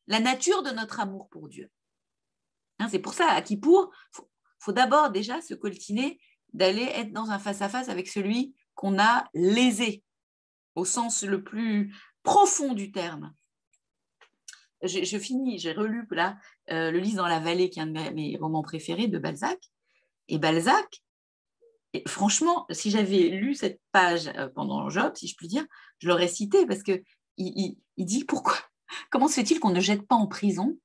la nature de notre amour pour Dieu. Hein, c'est pour ça, à Kippour, faut d'abord déjà se coltiner d'aller être dans un face-à-face avec celui qu'on a lésé, au sens le plus profond du terme. Je finis, j'ai relu là Le Lys dans la vallée, qui est un de mes romans préférés de Balzac. Et Balzac, franchement, si j'avais lu cette page pendant Job, si je puis dire, je l'aurais cité parce qu'il dit comment se fait-il qu'on ne jette pas en prison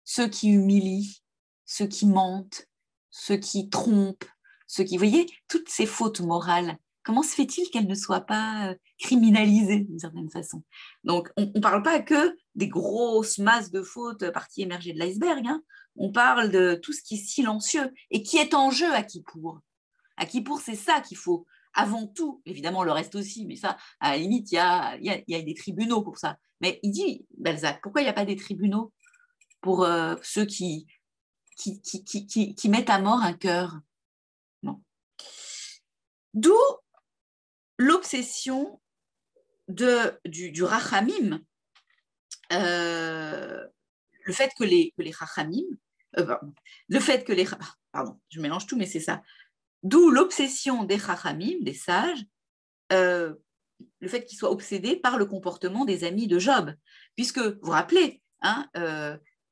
ceux qui humilient, ceux qui mentent, ceux qui trompent, vous voyez, toutes ces fautes morales, comment se fait-il qu'elles ne soient pas criminalisées d'une certaine façon? Donc, on ne parle pas que des grosses masses de fautes parties émergées de l'iceberg, hein. On parle de tout ce qui est silencieux et qui est en jeu à Kippour. À Kippour, c'est ça qu'il faut, avant tout, évidemment le reste aussi, mais ça, à la limite, il y a des tribunaux pour ça. Mais il dit, Balzac, pourquoi il n'y a pas des tribunaux pour ceux qui mettent à mort un cœur? Non. D'où l'obsession du rachamim, le fait que les rachamim, le fait que les, pardon, je mélange tout, mais c'est ça. D'où l'obsession des rachamim, des sages, le fait qu'ils soient obsédés par le comportement des amis de Job, puisque vous vous rappelez, hein,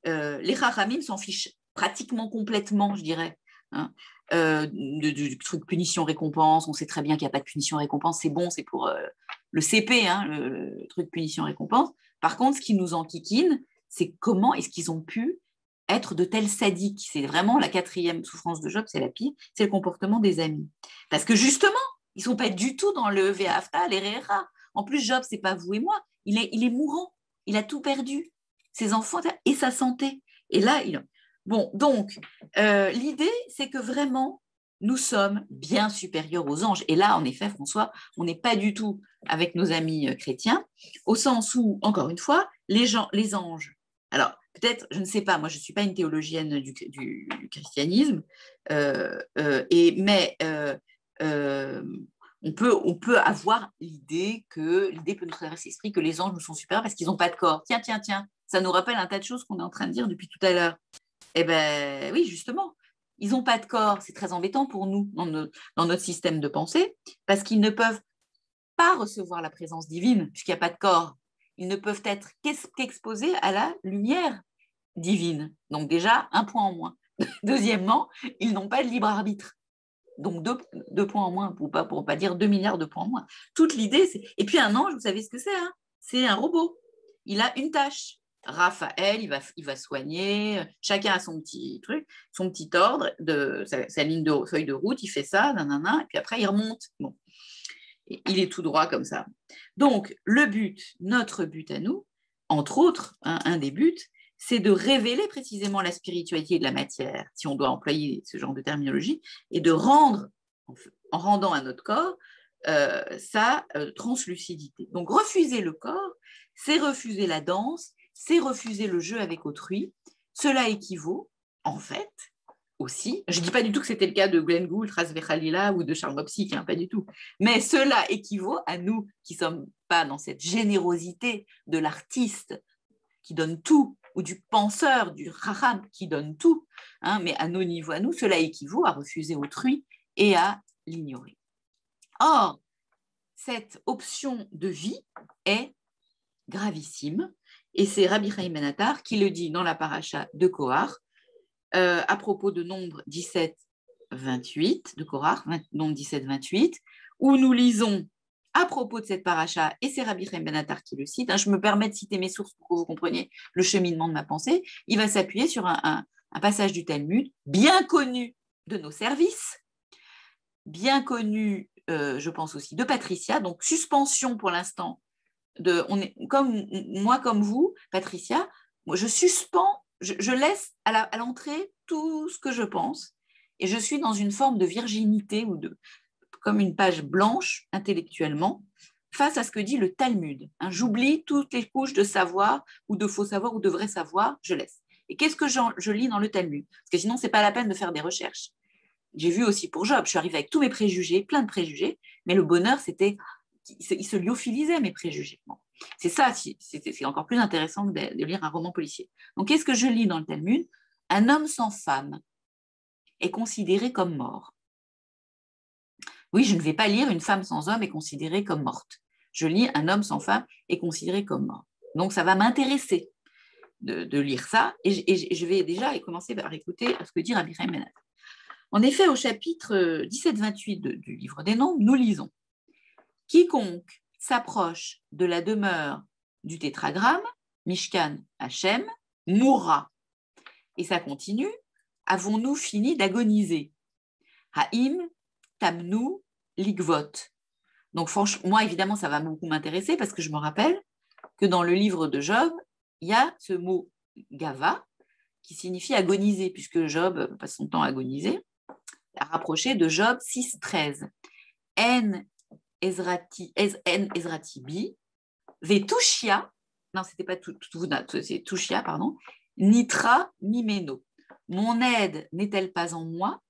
les rachamim s'en fichent pratiquement complètement, je dirais, hein, du truc punition-récompense. On sait très bien qu'il n'y a pas de punition-récompense, c'est bon, c'est pour le CP, hein, le truc punition-récompense. Par contre, ce qui nous enquiquine, c'est comment est-ce qu'ils ont pu être de tels sadiques. C'est vraiment la 4e souffrance de Job, c'est la pire, c'est le comportement des amis. Parce que justement, ils ne sont pas du tout dans le Ve'ahavta l'erecha. En plus, Job, ce n'est pas vous et moi, il est mourant, il a tout perdu, ses enfants et sa santé. Et là, bon, donc, l'idée, c'est que vraiment, nous sommes bien supérieurs aux anges. Et là, en effet, François, on n'est pas du tout avec nos amis chrétiens, au sens où, encore une fois, les anges. Alors, peut-être, je ne sais pas, moi, je ne suis pas une théologienne du christianisme, mais on peut avoir l'idée peut nous traverser l'esprit que les anges nous sont supérieurs parce qu'ils n'ont pas de corps. Tiens, ça nous rappelle un tas de choses qu'on est en train de dire depuis tout à l'heure. Eh bien, oui, justement, ils n'ont pas de corps. C'est très embêtant pour nous dans notre système de pensée parce qu'ils ne peuvent pas recevoir la présence divine puisqu'il n'y a pas de corps. Ils ne peuvent être qu'exposés à la lumière divine. Donc déjà, un point en moins. Deuxièmement, ils n'ont pas de libre arbitre. Donc deux points en moins, pour pas dire 2 milliards de points en moins. Toute l'idée, c'est... Et puis un ange, vous savez ce que c'est, hein? C'est un robot. Il a une tâche. Raphaël, il va soigner, chacun a son petit truc, son petit ordre, sa ligne de feuille de route, il fait ça, nanana, et puis après il remonte. Bon. Et il est tout droit comme ça. Donc, notre but à nous, entre autres, un des buts, c'est de révéler précisément la spiritualité de la matière, si on doit employer ce genre de terminologie, et de rendre, en rendant à notre corps, sa translucidité. Donc, refuser le corps, c'est refuser la danse, c'est refuser le jeu avec autrui. Cela équivaut, en fait, aussi. Je ne dis pas du tout que c'était le cas de Glenn Gould, Razvé Khalila ou de Charles Bopsic, pas du tout. Mais cela équivaut à nous qui ne sommes pas dans cette générosité de l'artiste qui donne tout, ou du penseur, du raham qui donne tout, mais à nos niveaux, à nous, cela équivaut à refuser autrui et à l'ignorer. Or, cette option de vie est gravissime, et c'est Rabbi Chaim Ben Attar qui le dit dans la paracha de Kohar, à propos de Nombre 17-28, de Kohar, Nombre 17-28, où nous lisons à propos de cette paracha, et c'est Rabbi Chaim Ben Attar qui le cite, je me permets de citer mes sources pour que vous compreniez le cheminement de ma pensée, il va s'appuyer sur un passage du Talmud bien connu de nos services, bien connu, je pense aussi, de Patricia, donc suspension pour l'instant, comme moi, comme vous, Patricia, moi, je suspends, je laisse à l'entrée tout ce que je pense, et je suis dans une forme de virginité ou comme une page blanche intellectuellement face à ce que dit le Talmud. J'oublie toutes les couches de savoir ou de faux savoir ou de vrai savoir, je laisse. Et qu'est-ce que je lis dans le Talmud? Parce que sinon, ce n'est pas la peine de faire des recherches. J'ai vu aussi pour Job, je suis arrivée avec tous mes préjugés, plein de préjugés, mais le bonheur, c'était, il se lyophilisait mes préjugés. Bon. C'est ça, c'est encore plus intéressant que de lire un roman policier. Donc, qu'est-ce que je lis dans le Talmud? Un homme sans femme est considéré comme mort. Oui, je ne vais pas lire une femme sans homme est considérée comme morte. Je lis un homme sans femme est considéré comme mort. Donc, ça va m'intéresser de lire ça, et je vais déjà commencer par écouter ce que dit Rabbi Chaim Ben Attar. En effet, au chapitre 17-28 du livre des Nombres, nous lisons « Quiconque s'approche de la demeure du tétragramme, Mishkan Hachem, mourra. » Et ça continue « Avons-nous fini d'agoniser » Haïm, Tamnu, Ligvot. Donc, franchement, moi, évidemment, ça va beaucoup m'intéresser parce que je me rappelle que dans le livre de Job, il y a ce mot Gava qui signifie agoniser, puisque Job passe son temps à agoniser, à rapprocher de Job 6.13. En Ezrati bi, Vetushia, non, c'était pas c'est Tushia, pardon, Nitra mimeno. Mon aide n'est-elle pas en moi?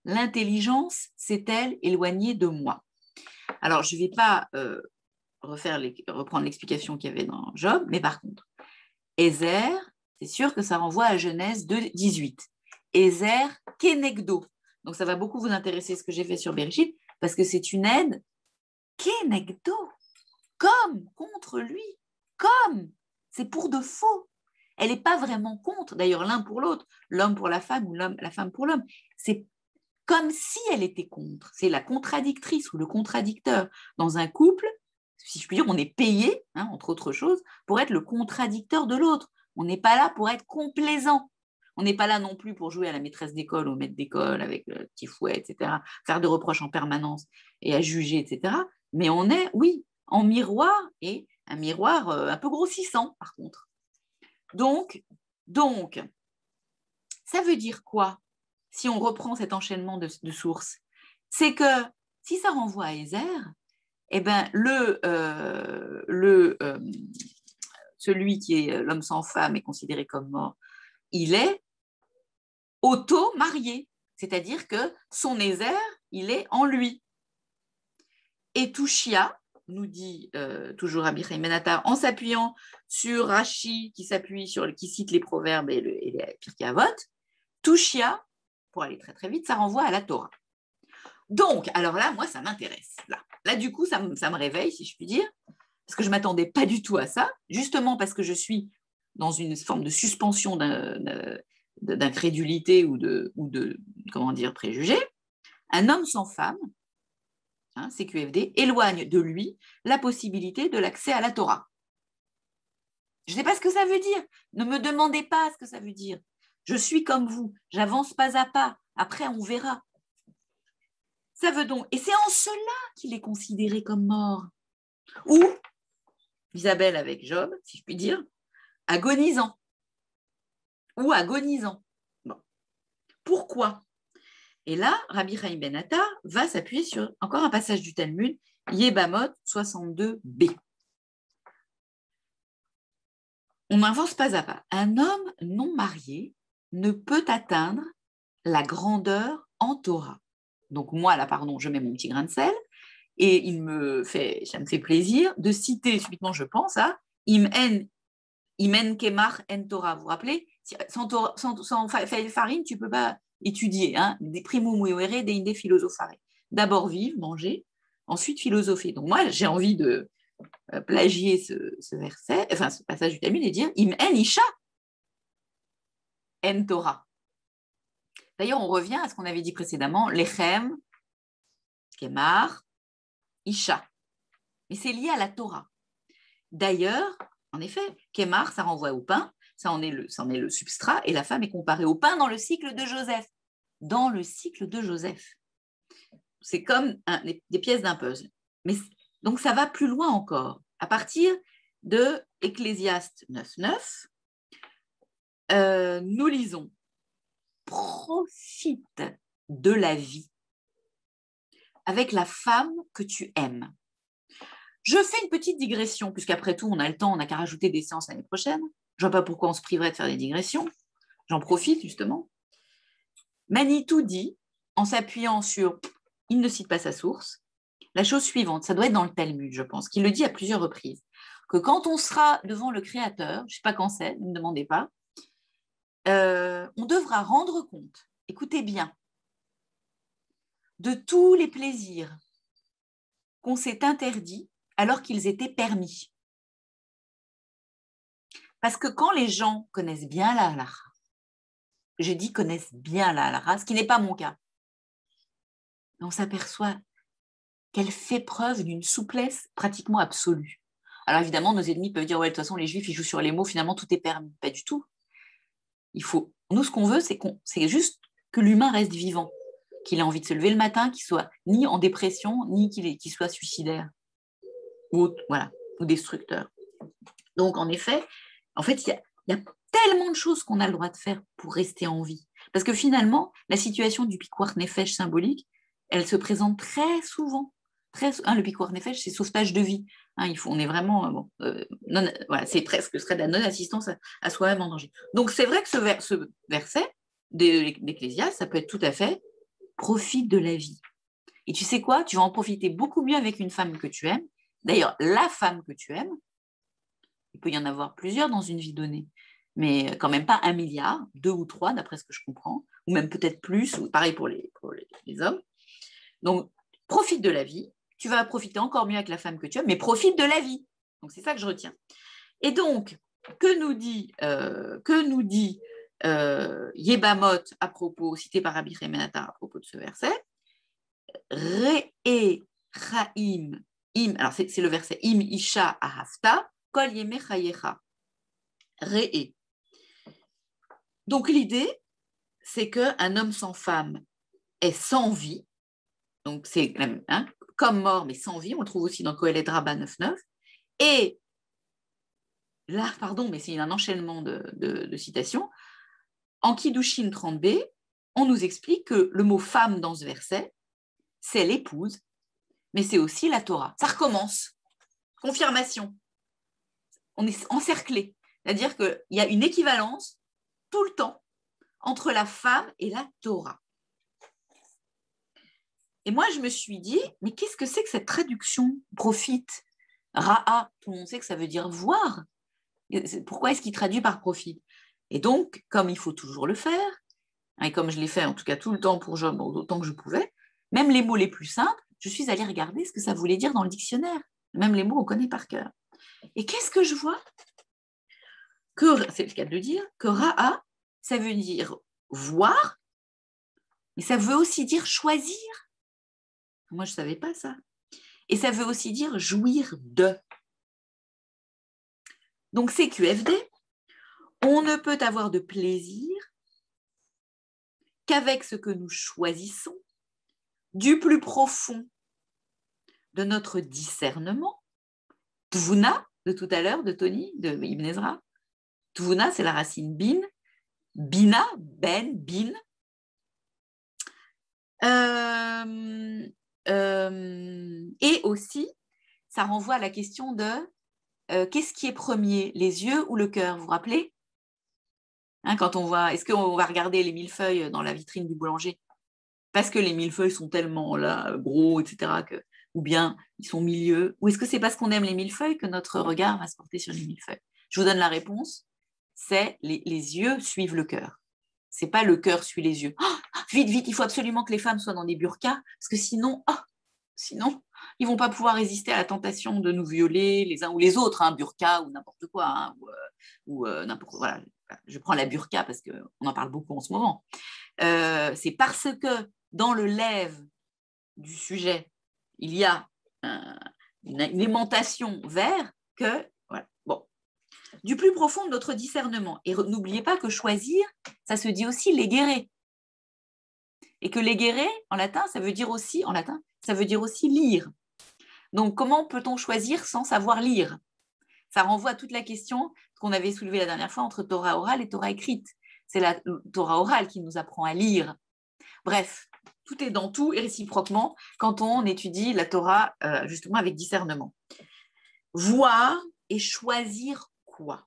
L'intelligence s'est-elle éloignée de moi? Alors, je ne vais pas reprendre l'explication qu'il y avait dans Job, mais par contre, Ezer, c'est sûr que ça renvoie à Genèse 2.18. Ezer kenegdo. Donc, ça va beaucoup vous intéresser ce que j'ai fait sur Bereshit, parce que c'est une aide kenegdo, comme contre lui, comme, c'est pour de faux. Elle n'est pas vraiment contre, d'ailleurs, l'un pour l'autre, l'homme pour la femme ou la femme pour l'homme. C'est comme si elle était contre. C'est la contradictrice ou le contradicteur. Dans un couple, si je puis dire, on est payé, entre autres choses, pour être le contradicteur de l'autre. On n'est pas là pour être complaisant. On n'est pas là non plus pour jouer à la maîtresse d'école, au maître d'école, avec le petit fouet, etc., faire des reproches en permanence et à juger, etc. Mais on est, oui, en miroir, et un miroir un peu grossissant, par contre. Donc, ça veut dire quoi? Si on reprend cet enchaînement de sources, c'est que si ça renvoie à Ezer, eh ben celui qui est l'homme sans femme est considéré comme mort, il est auto-marié, c'est-à-dire que son Ezer, il est en lui. Et Tushia, nous dit toujours Rabbi Chaim Ben Attar, en s'appuyant sur Rashi, qui cite les proverbes et les Pirkei Avot, Tushia, pour aller très très vite, ça renvoie à la Torah. Donc, alors là, moi, ça m'intéresse. Là du coup, ça me réveille, si je puis dire, parce que je ne m'attendais pas du tout à ça, justement parce que je suis dans une forme de suspension d'incrédulité ou de comment dire, préjugé. Un homme sans femme, CQFD, éloigne de lui la possibilité de l'accès à la Torah. Je ne sais pas ce que ça veut dire. Ne me demandez pas ce que ça veut dire. Je suis comme vous, j'avance pas à pas. Après, on verra. Ça veut donc, et c'est en cela qu'il est considéré comme mort. Ou, Isabelle avec Job, si je puis dire, agonisant. Ou agonisant. Bon. Pourquoi? Et là, Rabbi Chaim Ben Attar va s'appuyer sur encore un passage du Talmud, Yebamot 62b. On n'avance pas à pas. Un homme non marié ne peut atteindre la grandeur en Torah. Donc moi, là, pardon, je mets mon petit grain de sel et ça me fait plaisir de citer subitement, je pense, à Im en kemach en Torah. Vous vous rappelez, sans farine, tu ne peux pas étudier. Hein, des primum muere, des inde philosophare. D'abord vivre, manger, ensuite philosopher. Donc moi, j'ai envie de plagier ce verset, enfin ce passage du Talmud et dire Im en isha en Torah. D'ailleurs, on revient à ce qu'on avait dit précédemment, lechem, kemar, isha. Mais c'est lié à la Torah. D'ailleurs, en effet, kemar, ça renvoie au pain, ça en est le substrat, et la femme est comparée au pain dans le cycle de Joseph. Dans le cycle de Joseph. C'est comme des pièces d'un puzzle. Mais, donc, ça va plus loin encore. À partir de Ecclésiaste 9.9, nous lisons « Profite de la vie avec la femme que tu aimes ». Je fais une petite digression, puisqu'après tout, on a le temps, on n'a qu'à rajouter des séances l'année prochaine. Je ne vois pas pourquoi on se priverait de faire des digressions. J'en profite, justement. Manitou dit, en s'appuyant sur « il ne cite pas sa source », la chose suivante, ça doit être dans le Talmud, je pense, qu'il le dit à plusieurs reprises, que quand on sera devant le Créateur, je ne sais pas quand c'est, ne me demandez pas, on devra rendre compte, écoutez bien, de tous les plaisirs qu'on s'est interdits alors qu'ils étaient permis. Parce que quand les gens connaissent bien la halakha, j'ai dit connaissent bien la halakha, ce qui n'est pas mon cas, on s'aperçoit qu'elle fait preuve d'une souplesse pratiquement absolue. Alors évidemment, nos ennemis peuvent dire « ouais, de toute façon, les Juifs, ils jouent sur les mots, finalement, tout est permis ». Pas du tout. Nous, ce qu'on veut, c'est juste que l'humain reste vivant, qu'il ait envie de se lever le matin, qu'il soit ni en dépression, ni qu'il soit suicidaire ou destructeur. Donc, en fait, il y a tellement de choses qu'on a le droit de faire pour rester en vie. Parce que finalement, la situation du pikuach nefesh symbolique, elle se présente très souvent. Le pikuach nefesh, c'est sauvetage de vie. On est vraiment... c'est presque ce serait de la non-assistance à soi-même en danger. Donc, c'est vrai que ce verset d'Ecclésiaste, ça peut être tout à fait « profite de la vie ». Et tu sais quoi? Tu vas en profiter beaucoup mieux avec une femme que tu aimes. D'ailleurs, la femme que tu aimes, il peut y en avoir plusieurs dans une vie donnée, mais quand même pas 1 milliard, 2 ou 3, d'après ce que je comprends, ou même peut-être plus, ou pareil pour les hommes. Donc, profite de la vie. Tu vas profiter encore mieux avec la femme que tu aimes, mais profite de la vie. Donc, c'est ça que je retiens. Et donc, que nous dit Yebamot à propos, cité par Rabbi Remenatar à propos de ce verset? Re'e Chaim im, alors c'est le verset im isha ahafta kol yeme chayecha. Re'e. Donc l'idée, c'est qu'un homme sans femme est sans vie. Donc c'est comme mort mais sans vie. On le trouve aussi dans Kohelet Rabbah 9.9. Et là, pardon, mais c'est un enchaînement de citations. En Kiddushin 30b, on nous explique que le mot femme dans ce verset, c'est l'épouse, mais c'est aussi la Torah. Ça recommence. Confirmation. On est encerclé. C'est-à-dire qu'il y a une équivalence tout le temps entre la femme et la Torah. Et moi, je me suis dit, mais qu'est-ce que c'est que cette traduction profite? Ra'a, tout le monde sait que ça veut dire voir. Pourquoi est-ce qu'il traduit par profite? Et donc, comme il faut toujours le faire, et comme je l'ai fait en tout cas tout le temps pour Job, autant que je pouvais, même les mots les plus simples, je suis allée regarder ce que ça voulait dire dans le dictionnaire. Même les mots, on connaît par cœur. Et qu'est-ce que je vois? C'est le cas de le dire, que Ra'a, ça veut dire voir, mais ça veut aussi dire choisir. Moi, je ne savais pas ça. Et ça veut aussi dire jouir de. Donc, c'est QFD. On ne peut avoir de plaisir qu'avec ce que nous choisissons du plus profond de notre discernement. Tvuna, de tout à l'heure, de Tony, de Ibn Ezra. Tvuna, c'est la racine bin. Bina, ben, bin. Et aussi, ça renvoie à la question de qu'est-ce qui est premier, les yeux ou le cœur? Vous vous rappelez? Hein, quand on voit, est-ce qu'on va regarder les millefeuilles dans la vitrine du boulanger parce que les millefeuilles sont tellement là, gros, etc., ou bien ils sont milieux, ou est-ce que c'est parce qu'on aime les millefeuilles que notre regard va se porter sur les millefeuilles? Je vous donne la réponse, c'est les yeux suivent le cœur. C'est pas le cœur suit les yeux. Oh, vite, vite, il faut absolument que les femmes soient dans des burqas, parce que sinon, ils vont pas pouvoir résister à la tentation de nous violer les uns ou les autres, burqa ou n'importe quoi, ou n'importe quoi. Voilà. Je prends la burqa parce qu'on en parle beaucoup en ce moment. C'est parce que dans le lève du sujet, il y a une aimantation vers que, voilà. Bon. Du plus profond de notre discernement. Et n'oubliez pas que choisir, ça se dit aussi léguer. Et que léguer, en latin, ça veut dire aussi lire. Donc, comment peut-on choisir sans savoir lire? Ça renvoie à toute la question qu'on avait soulevée la dernière fois entre Torah orale et Torah écrite. C'est la Torah orale qui nous apprend à lire. Bref, tout est dans tout et réciproquement quand on étudie la Torah justement avec discernement. Voir et choisir quoi?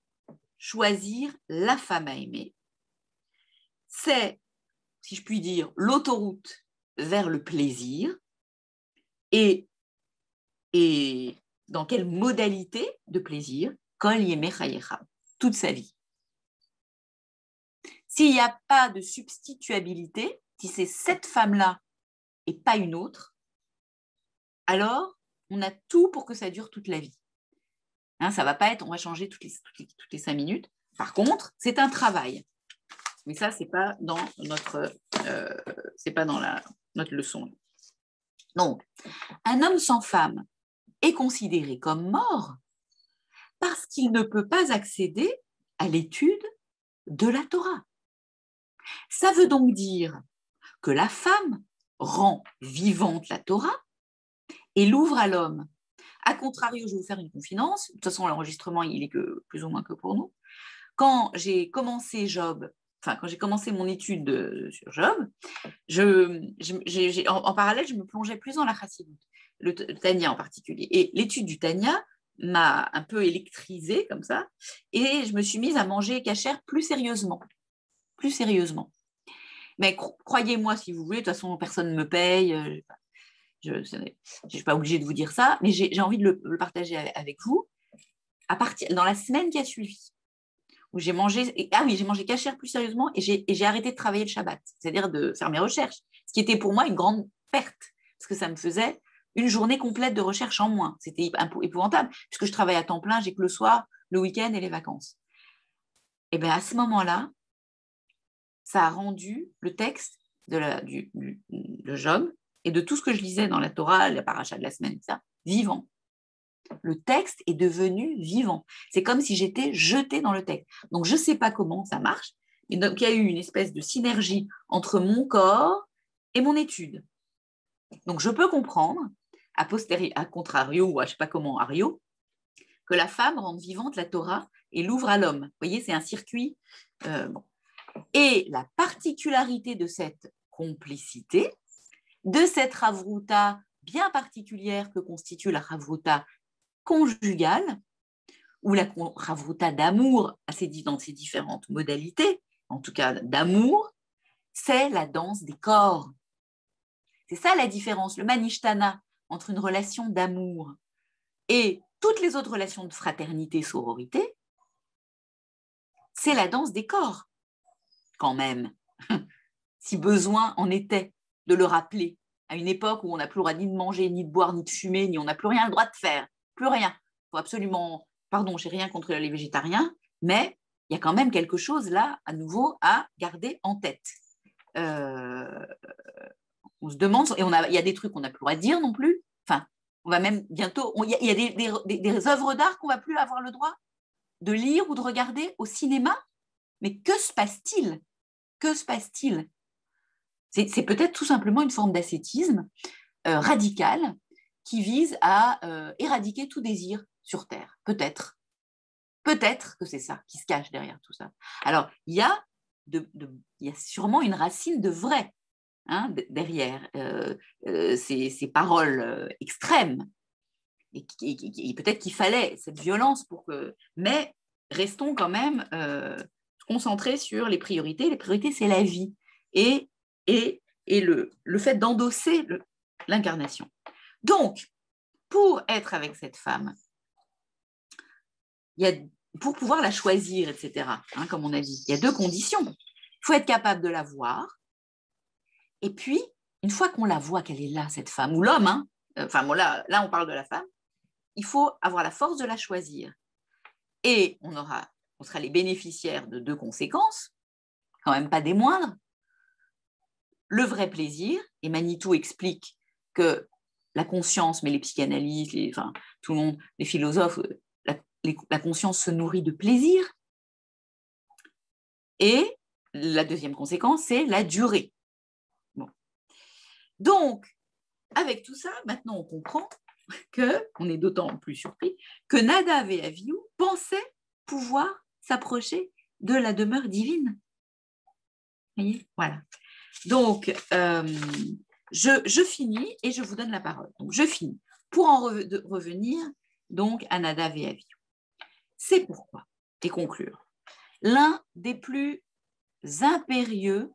Choisir la femme à aimer. C'est, si je puis dire, l'autoroute vers le plaisir et dans quelle modalité de plaisir? Kol yemei chayecha, toute sa vie. S'il n'y a pas de substituabilité, si c'est cette femme-là et pas une autre, alors on a tout pour que ça dure toute la vie. Hein, ça ne va pas être, on va changer toutes les 5 minutes. Par contre, c'est un travail. Mais ça, ce n'est pas dans notre leçon. Donc, un homme sans femme est considéré comme mort parce qu'il ne peut pas accéder à l'étude de la Torah. Ça veut donc dire que la femme rend vivante la Torah et l'ouvre à l'homme. A contrario, je vais vous faire une confidence. De toute façon, l'enregistrement, il est que, plus ou moins que pour nous. Quand j'ai commencé mon étude sur Job, en parallèle, je me plongeais plus dans la Chassidut, le Tanya en particulier. Et l'étude du Tanya m'a un peu électrisée comme ça, et je me suis mise à manger cachère plus sérieusement. Mais croyez-moi, si vous voulez, de toute façon, personne ne me paye. Je ne suis pas obligée de vous dire ça, mais j'ai envie de le partager avec vous. Dans la semaine qui a suivi, où j'ai mangé cachère plus sérieusement et j'ai arrêté de travailler le Shabbat, c'est-à-dire de faire mes recherches, ce qui était pour moi une grande perte, parce que ça me faisait une journée complète de recherche en moins. C'était épouvantable, puisque je travaille à temps plein, j'ai que le soir, le week-end et les vacances. Et bien à ce moment-là, ça a rendu le texte de Job et de tout ce que je lisais dans la Torah, la paracha de la semaine, ça, vivant. Le texte est devenu vivant. C'est comme si j'étais jetée dans le texte. Donc, je ne sais pas comment ça marche. Et donc, il y a eu une espèce de synergie entre mon corps et mon étude. Donc, je peux comprendre, à contrario, ou je ne sais pas comment, ario, que la femme rende vivante la Torah et l'ouvre à l'homme. Vous voyez, c'est un circuit. Bon. Et la particularité de cette complicité, de cette ravruta bien particulière que constitue la ravruta conjugale, ou la ravruta d'amour dans ses différentes modalités, en tout cas d'amour, c'est la danse des corps. C'est ça la différence, le manishtana entre une relation d'amour et toutes les autres relations de fraternité, sororité, c'est la danse des corps, quand même, si besoin en était de le rappeler, à une époque où on n'a plus le droit ni de manger, ni de boire, ni de fumer, ni on n'a plus rien le droit de faire, plus rien. Il faut absolument, pardon, j'ai rien contre les végétariens, mais il y a quand même quelque chose là, à nouveau, à garder en tête. On se demande, et il y a des trucs qu'on n'a plus le droit de dire non plus. Enfin, on va même bientôt, il y a des œuvres d'art qu'on ne va plus avoir le droit de lire ou de regarder au cinéma. Mais que se passe-t-il? Que se passe-t-il? C'est peut-être tout simplement une forme d'ascétisme radical qui vise à éradiquer tout désir sur Terre. Peut-être. Peut-être que c'est ça qui se cache derrière tout ça. Alors, il y a sûrement une racine de vrai derrière ces paroles extrêmes. Et peut-être qu'il fallait cette violence pour que... Mais restons quand même... concentrer sur les priorités. Les priorités, c'est la vie et le fait d'endosser l'incarnation. Donc, pour être avec cette femme, pour pouvoir la choisir, etc., comme on a dit, il y a 2 conditions. Il faut être capable de la voir. Et puis, une fois qu'on la voit, qu'elle est là, cette femme, ou l'homme, là, on parle de la femme, il faut avoir la force de la choisir. Et on sera les bénéficiaires de 2 conséquences, quand même pas des moindres. Le vrai plaisir, et Manitou explique que la conscience, mais les psychanalystes, tout le monde, les philosophes, la conscience se nourrit de plaisir. Et la 2e conséquence, c'est la durée. Bon. Donc, avec tout ça, maintenant on comprend on est d'autant plus surpris que Nadav et Avihu pensaient pouvoir s'approcher de la demeure divine. Vous voyez, voilà. Donc, je finis et je vous donne la parole. Donc, je finis. Pour en revenir donc, à Nadav et Avihu. C'est pourquoi, et conclure, l'un des plus impérieux,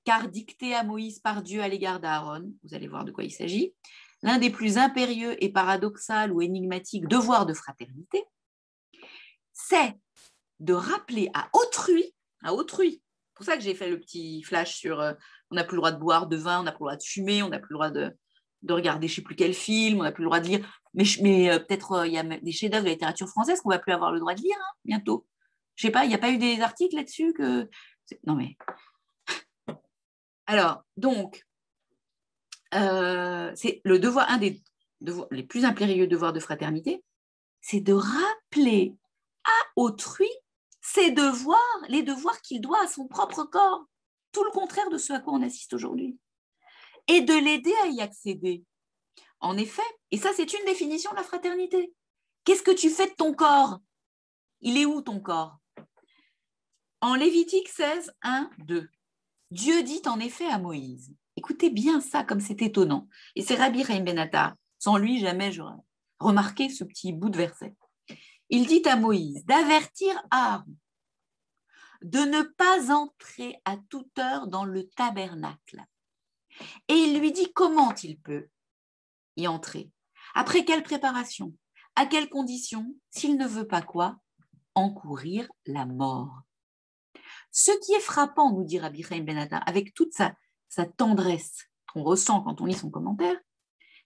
car dicté à Moïse par Dieu à l'égard d'Aaron, vous allez voir de quoi il s'agit, l'un des plus impérieux et paradoxal ou énigmatique devoirs de fraternité, c'est de rappeler à autrui, c'est pour ça que j'ai fait le petit flash sur on n'a plus le droit de boire de vin, on n'a plus le droit de fumer, on n'a plus le droit de regarder je ne sais plus quel film, on n'a plus le droit de lire, mais peut-être il y a des chefs-d'œuvre de la littérature française qu'on ne va plus avoir le droit de lire bientôt. Je ne sais pas, il n'y a pas eu des articles là-dessus que... Non mais... Alors, donc, c'est le devoir, un des devoirs, les plus impérieux devoirs de fraternité, c'est de rappeler à autrui ses devoirs, les devoirs qu'il doit à son propre corps, tout le contraire de ce à quoi on assiste aujourd'hui, et de l'aider à y accéder. En effet, et ça c'est une définition de la fraternité, qu'est-ce que tu fais de ton corps? Il est où ton corps? En Lévitique 16, 1, 2, Dieu dit en effet à Moïse, écoutez bien ça comme c'est étonnant, et c'est Rabbi Chaim Ben Attar, sans lui jamais j'aurais remarqué ce petit bout de verset. Il dit à Moïse d'avertir Aaron de ne pas entrer à toute heure dans le tabernacle. Et il lui dit comment il peut y entrer, après quelle préparation, à quelles conditions, s'il ne veut pas quoi, encourir la mort. Ce qui est frappant, nous dit Rabbi Chaim Ben Attar, avec toute sa tendresse qu'on ressent quand on lit son commentaire,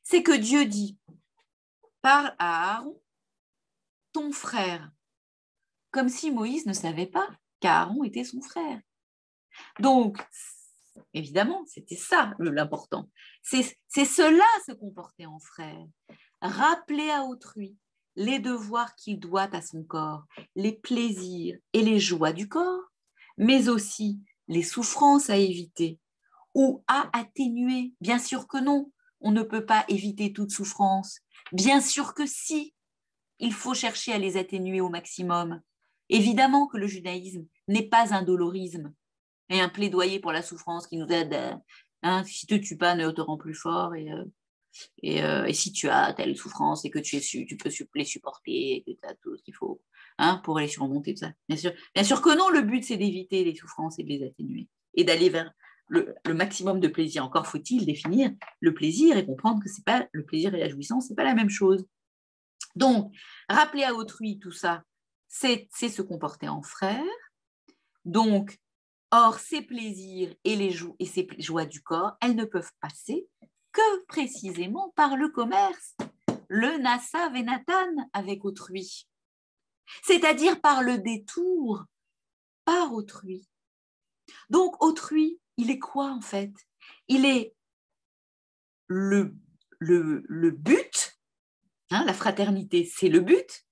c'est que Dieu dit, parle à Aaron, ton frère, comme si Moïse ne savait pas qu'Aaron était son frère. Donc, évidemment, c'était ça l'important. C'est cela se comporter en frère. Rappeler à autrui les devoirs qu'il doit à son corps, les plaisirs et les joies du corps, mais aussi les souffrances à éviter ou à atténuer. Bien sûr que non, on ne peut pas éviter toute souffrance. Bien sûr que si, il faut chercher à les atténuer au maximum. Évidemment que le judaïsme n'est pas un dolorisme et un plaidoyer pour la souffrance qui nous aide si tu ne te tues pas, ne te rend plus fort et si tu as telle souffrance et que tu peux les supporter et que tu as tout ce qu'il faut pour les surmonter, tout ça. Bien sûr que non, le but c'est d'éviter les souffrances et de les atténuer et d'aller vers le maximum de plaisir. Encore faut-il définir le plaisir et comprendre que c'est pas le plaisir et la jouissance, c'est pas la même chose. Donc, rappeler à autrui tout ça, c'est se comporter en frère. Donc, or, ces plaisirs et ces joies du corps, elles ne peuvent passer que précisément par le commerce, le nasa venatan avec autrui, c'est-à-dire par le détour par autrui. Donc, autrui, il est quoi en fait? Il est le but, la fraternité, c'est le but,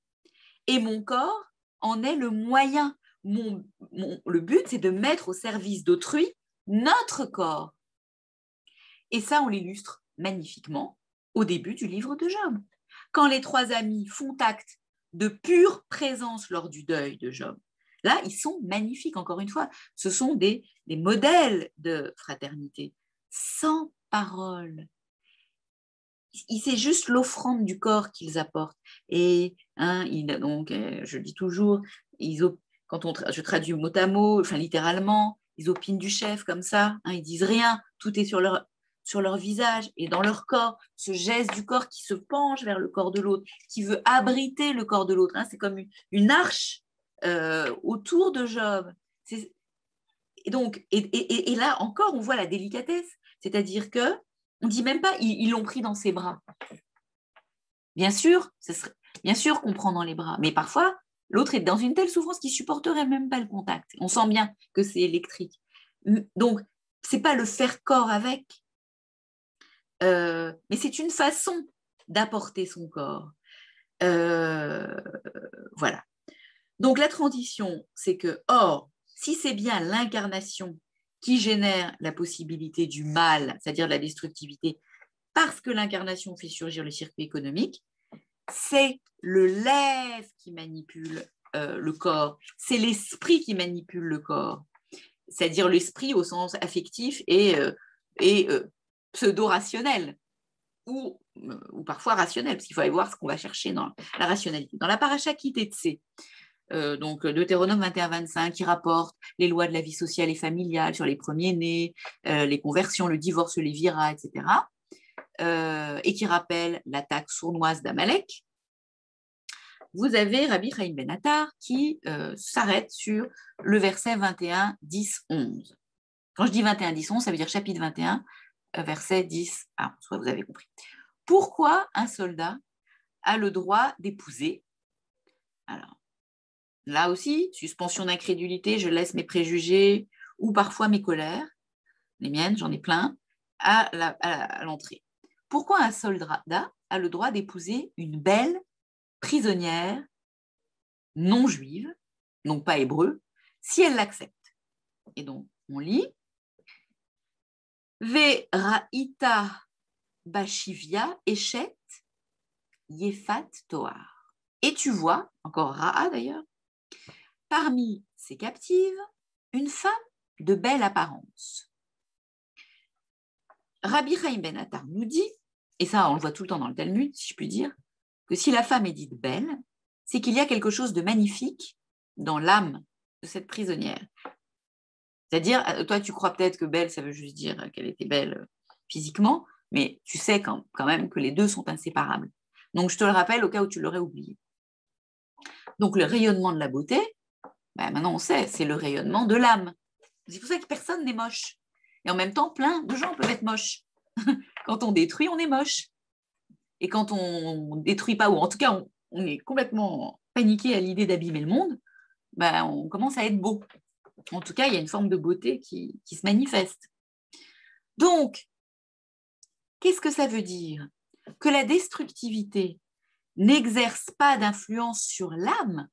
et mon corps en est le moyen. Le but, c'est de mettre au service d'autrui notre corps. Et ça, on l'illustre magnifiquement au début du livre de Job. Quand les 3 amis font acte de pure présence lors du deuil de Job, là, ils sont magnifiques, encore une fois. Ce sont des modèles de fraternité, sans parole. C'est juste l'offrande du corps qu'ils apportent. Et donc, je dis toujours, je traduis mot à mot, enfin littéralement, ils opinent du chef comme ça, hein, ils disent rien, tout est sur leur visage et dans leur corps, ce geste du corps qui se penche vers le corps de l'autre, qui veut abriter le corps de l'autre, hein, c'est comme une arche autour de Job. Et donc, et là encore, on voit la délicatesse, c'est-à-dire que on dit même pas ils l'ont pris dans ses bras. Bien sûr, bien sûr qu'on prend dans les bras, mais parfois l'autre est dans une telle souffrance qu'il supporterait même pas le contact. On sent bien que c'est électrique. Donc, c'est pas le faire corps avec, mais c'est une façon d'apporter son corps. Voilà. Donc la transition, c'est que, or, si c'est bien l'incarnation qui génère la possibilité du mal, c'est-à-dire de la destructivité, parce que l'incarnation fait surgir le circuit économique, c'est le lève qui manipule le corps, c'est l'esprit qui manipule le corps, c'est-à-dire l'esprit au sens affectif et pseudo-rationnel, ou parfois rationnel, parce qu'il faut aller voir ce qu'on va chercher dans la rationalité. Dans la paracha Ki-Tetsé, donc Deutéronome 21-25, qui rapporte les lois de la vie sociale et familiale sur les premiers-nés, les conversions, le divorce, les viras, etc., et qui rappelle l'attaque sournoise d'Amalek, vous avez Rabbi Chaim Ben Attar qui s'arrête sur le verset 21, 10, 11. Quand je dis 21, 10, 11, ça veut dire chapitre 21, verset 10 à 11, soit vous avez compris. Pourquoi un soldat a le droit d'épouser? Alors, là aussi, suspension d'incrédulité, je laisse mes préjugés ou parfois mes colères, les miennes, j'en ai plein, à l'entrée. Pourquoi un soldat a le droit d'épouser une belle prisonnière non juive, donc pas hébreu, si elle l'accepte? Et donc, on lit Ve'ra'ita bashivia eshet yefat toar. Et tu vois, encore Ra'a d'ailleurs, parmi ces captives, une femme de belle apparence. Rabbi Chaim Ben Attar nous dit, et ça on le voit tout le temps dans le Talmud, si je puis dire, que si la femme est dite belle, c'est qu'il y a quelque chose de magnifique dans l'âme de cette prisonnière. C'est-à-dire, toi tu crois peut-être que belle, ça veut juste dire qu'elle était belle physiquement, mais tu sais quand même que les deux sont inséparables. Donc je te le rappelle au cas où tu l'aurais oublié. Donc le rayonnement de la beauté, ben, maintenant on sait, c'est le rayonnement de l'âme. C'est pour ça que personne n'est moche. Et en même temps, plein de gens peuvent être moches. Quand on détruit, on est moche. Et quand on ne détruit pas, ou en tout cas, on est complètement paniqué à l'idée d'abîmer le monde, ben, on commence à être beau. En tout cas, il y a une forme de beauté qui se manifeste. Donc, qu'est-ce que ça veut dire? Que la destructivité n'exerce pas d'influence sur l'âme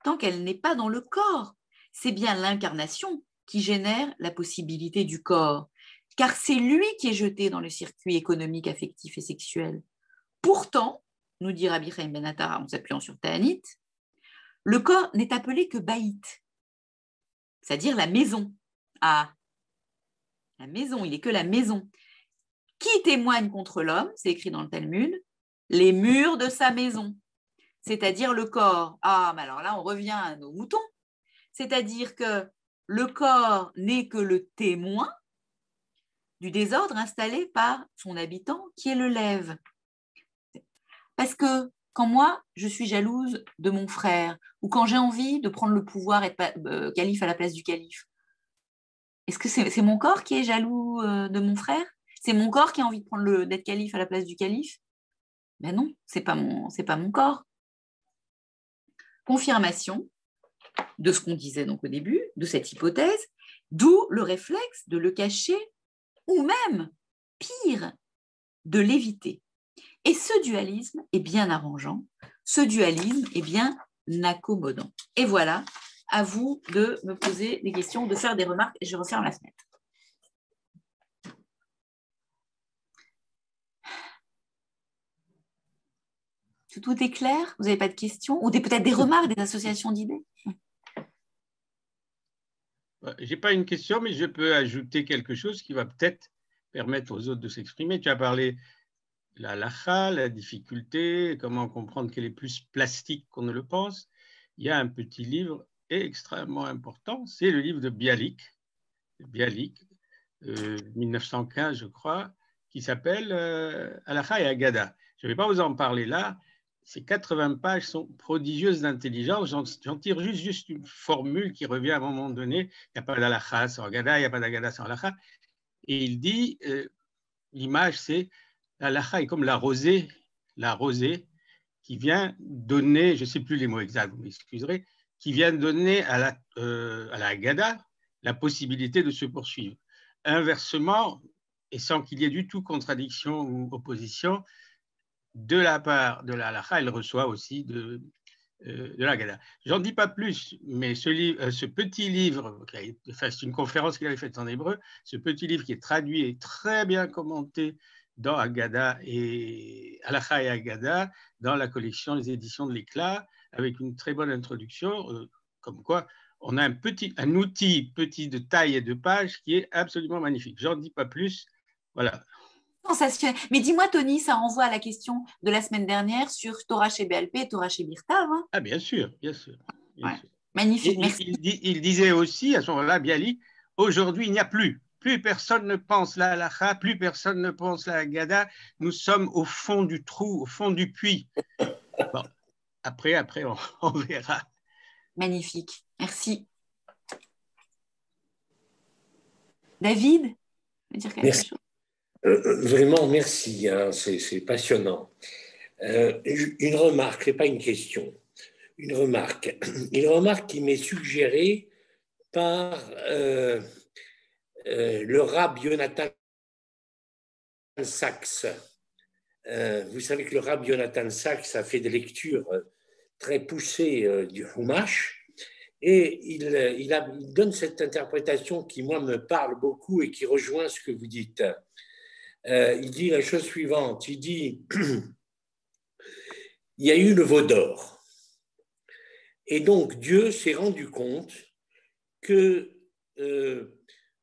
tant qu'elle n'est pas dans le corps. C'est bien l'incarnation qui génère la possibilité du corps, car c'est lui qui est jeté dans le circuit économique, affectif et sexuel. Pourtant, nous dit Rabbi Chaim Ben Attar en s'appuyant sur Ta'anit, le corps n'est appelé que baït, c'est-à-dire la maison. Ah, la maison, il n'est que la maison. Qui témoigne contre l'homme, c'est écrit dans le Talmud, les murs de sa maison, c'est-à-dire le corps. Ah, mais alors là, on revient à nos moutons, c'est-à-dire que le corps n'est que le témoin du désordre installé par son habitant qui est le lève. Parce que quand moi, je suis jalouse de mon frère, ou quand j'ai envie de prendre le pouvoir et être calife à la place du calife, est-ce que c'est mon corps qui est jaloux de mon frère? C'est mon corps qui a envie d'être calife à la place du calife? Ben non, c'est pas mon corps. Confirmation de ce qu'on disait donc au début, de cette hypothèse, d'où le réflexe de le cacher, ou même, pire, de l'éviter. Et ce dualisme est bien arrangeant, ce dualisme est bien accommodant. Et voilà, à vous de me poser des questions, de faire des remarques, et je referme la fenêtre. Tout est clair? Vous n'avez pas de questions? Ou peut-être des remarques, des associations d'idées? Je n'ai pas une question, mais je peux ajouter quelque chose qui va peut-être permettre aux autres de s'exprimer. Tu as parlé la halakha, la difficulté, comment comprendre qu'elle est plus plastique qu'on ne le pense. il y a un petit livre extrêmement important, c'est le livre de Bialik, 1915, je crois, qui s'appelle Halakha et Agada. Je ne vais pas vous en parler là. Ces 80 pages sont prodigieuses d'intelligence. J'en tire juste une formule qui revient à un moment donné. Il n'y a pas d'Halakha sans Agada, il n'y a pas d'Agada sans Halakha. Et il dit, l'image, c'est l'Halakha est comme la rosée qui vient donner, je ne sais plus les mots exacts, vous m'excuserez, qui vient donner à la Haggadah la possibilité de se poursuivre. Inversement, et sans qu'il y ait du tout contradiction ou opposition, de la part de la halakha, elle reçoit aussi de la Haggadah. J'en dis pas plus, mais ce petit livre, c'est une conférence qu'il avait faite en hébreu, ce petit livre qui est traduit et très bien commenté dans Haggadah et Halakha et Haggadah, dans la collection Les Éditions de l'Éclat, avec une très bonne introduction, comme quoi on a un outil petit de taille et de page qui est absolument magnifique. J'en dis pas plus, voilà. Sensationnel. Mais dis-moi, Tony, ça renvoie à la question de la semaine dernière sur Torah chez BLP et Torah chez Birtav. Hein. Ah, bien sûr, bien sûr. Bien sûr. Magnifique, et merci. Il disait aussi, à ce moment-là, Bialik, aujourd'hui, il n'y a plus personne ne pense la halakha, plus personne ne pense la Haggadah. Nous sommes au fond du trou, au fond du puits. Bon, après on verra. Magnifique, merci. David, tu veux dire quelque chose? Vraiment, merci, hein, c'est passionnant. Une remarque, ce n'est pas une question, une remarque qui m'est suggérée par le Rav Jonathan Sachs. Vous savez que le Rav Jonathan Sachs a fait des lectures très poussées du Chumash, et il donne cette interprétation qui, moi, me parle beaucoup et qui rejoint ce que vous dites. Il dit la chose suivante, il dit il y a eu le veau d'or, et donc Dieu s'est rendu compte que,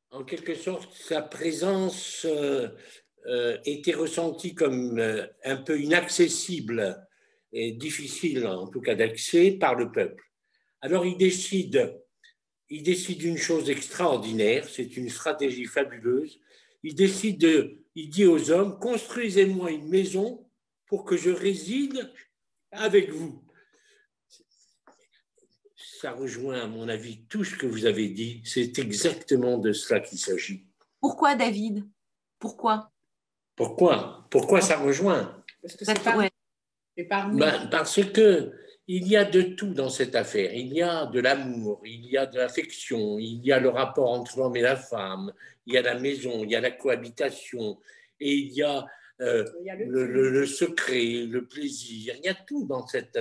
en quelque sorte, sa présence était ressentie comme un peu inaccessible et difficile, en tout cas d'accès, par le peuple. Alors il décide une chose extraordinaire, c'est une stratégie fabuleuse. Il dit aux hommes, construisez-moi une maison pour que je réside avec vous. Ça rejoint, à mon avis, tout ce que vous avez dit. C'est exactement de cela qu'il s'agit. Pourquoi, David? Pourquoi ça rejoint? Parce que c'est parmi. Parce que il y a de tout dans cette affaire. Il y a de l'amour, il y a de l'affection, il y a le rapport entre l'homme et la femme, il y a la maison, il y a la cohabitation, et il y a le secret, le plaisir. Il y a tout dans cette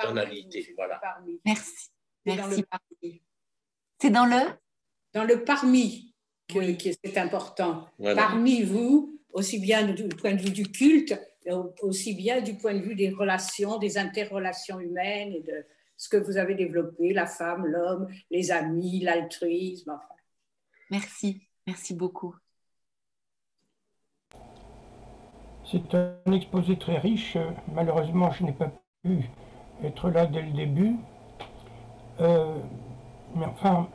tonalité. Voilà. Merci. Merci. C'est dans le parmi que c'est important. Voilà. Parmi vous, aussi bien du point de vue du culte, aussi bien du point de vue des relations, des interrelations humaines et de ce que vous avez développé, la femme, l'homme, les amis, l'altruisme. Enfin. Merci beaucoup. C'est un exposé très riche. Malheureusement, je n'ai pas pu être là dès le début. Mais enfin,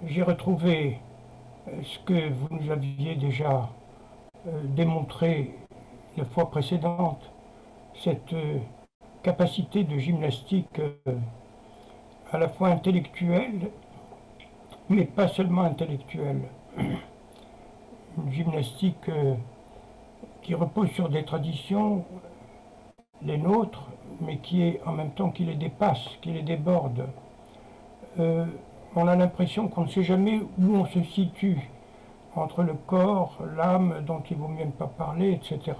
j'ai retrouvé ce que vous nous aviez déjà démontré la fois précédente, cette capacité de gymnastique à la fois intellectuelle, mais pas seulement intellectuelle. Une gymnastique qui repose sur des traditions, les nôtres, mais en même temps qui les dépasse, qui les déborde. On a l'impression qu'on ne sait jamais où on se situe entre le corps, l'âme, dont il vaut mieux ne pas parler, etc.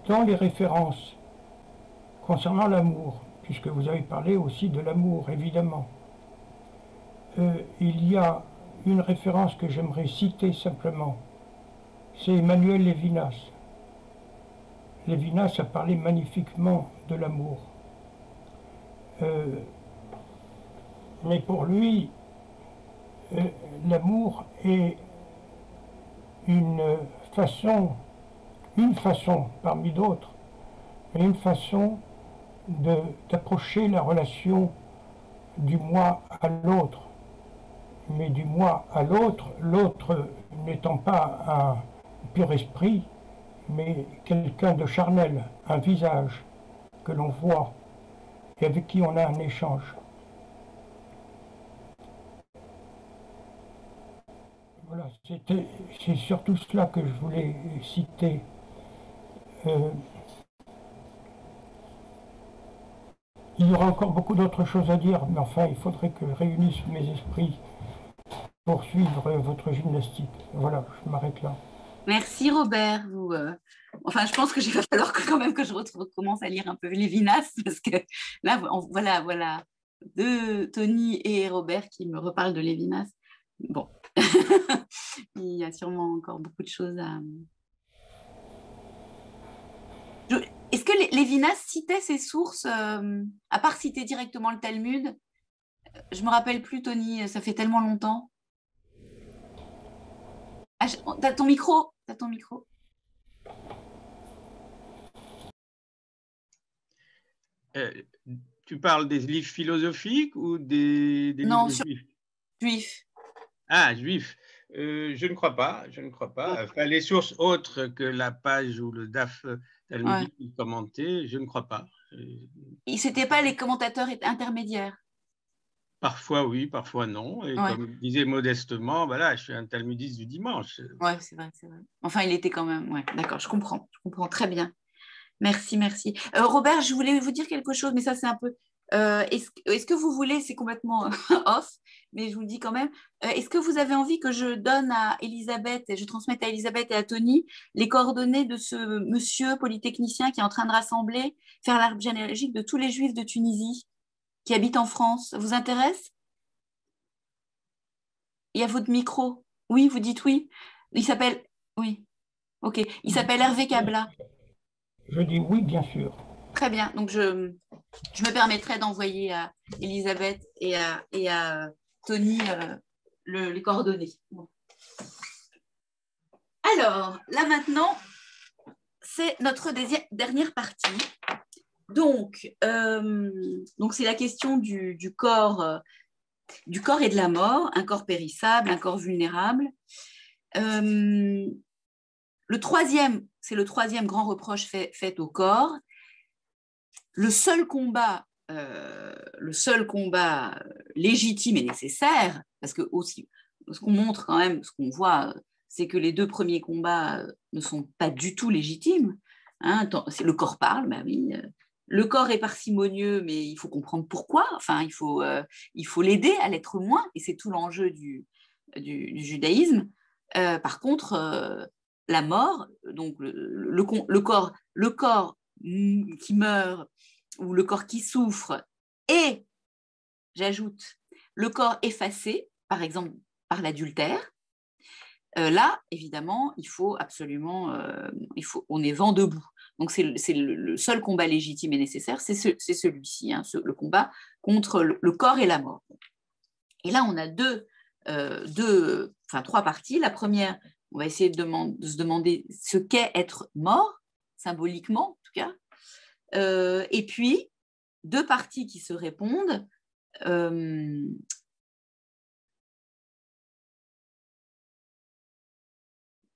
Dans les références concernant l'amour, puisque vous avez parlé aussi de l'amour, évidemment, il y a une référence que j'aimerais citer simplement, c'est Emmanuel Levinas. Levinas a parlé magnifiquement de l'amour. Mais pour lui, l'amour est une façon parmi d'autres mais une façon d'approcher la relation du moi à l'autre. Mais du moi à l'autre, l'autre n'étant pas un pur esprit, mais quelqu'un de charnel, un visage que l'on voit et avec qui on a un échange. Voilà, c'est surtout cela que je voulais citer. Il y aura encore beaucoup d'autres choses à dire, mais enfin, il faudrait que je réunisse mes esprits pour suivre votre gymnastique. Voilà, je m'arrête là. Merci Robert. Enfin, je pense que il va falloir quand même que je recommence à lire un peu Lévinas, parce que là, voilà, Tony et Robert qui me reparlent de Lévinas. Bon, il y a sûrement encore beaucoup de choses à... Est-ce que Lévinas citait ses sources, à part citer directement le Talmud? Je me rappelle plus, Tony, ça fait tellement longtemps. Ah, t'as ton micro? T'as ton micro? Tu parles des livres philosophiques ou des Non, livres juifs? Juifs. Ah, juifs. Je ne crois pas. Enfin, les sources autres que la page ou le DAF talmudique commenté, je ne crois pas. C'était pas les commentateurs intermédiaires? Parfois oui, parfois non. Et comme je disais modestement, voilà, je suis un talmudiste du dimanche. Oui, c'est vrai. Enfin, il était quand même... Ouais, d'accord, je comprends très bien. Merci. Robert, je voulais vous dire quelque chose, mais ça, c'est un peu... est-ce que vous voulez, c'est complètement off, mais je vous le dis quand même, est-ce que vous avez envie que je donne à Elisabeth, et je transmette à Elisabeth et à Tony les coordonnées de ce monsieur polytechnicien qui est en train de rassembler, faire l'arbre généalogique de tous les juifs de Tunisie qui habitent en France? Ça vous intéresse? Il y a votre micro. Oui, vous dites oui. Il s'appelle... Oui, ok. Il s'appelle Hervé Cabla. Je dis oui, bien sûr. Très bien. Donc, je me permettrai d'envoyer à Elisabeth et à Tony les coordonnées. Bon. Alors, là maintenant, c'est notre dernière partie. Donc c'est la question du corps et de la mort, un corps périssable, un corps vulnérable. C'est le troisième grand reproche fait au corps. Le seul combat légitime et nécessaire, parce que aussi, ce qu'on montre quand même, ce qu'on voit, c'est que les deux premiers combats ne sont pas du tout légitimes. Hein, le corps parle, ben oui. Le corps est parcimonieux, mais il faut comprendre pourquoi. Enfin, il faut l'aider à l'être moins, et c'est tout l'enjeu du judaïsme. Par contre, la mort, donc le corps qui meurt ou le corps qui souffre, et, j'ajoute, le corps effacé, par exemple par l'adultère, là, évidemment, il faut absolument, on est vent debout. Donc, c'est le seul combat légitime et nécessaire, c'est celui-ci, hein, le combat contre le corps et la mort. Et là, on a trois parties. La première, on va essayer de se demander ce qu'est être mort, symboliquement en tout cas. Et puis, deux parties qui se répondent.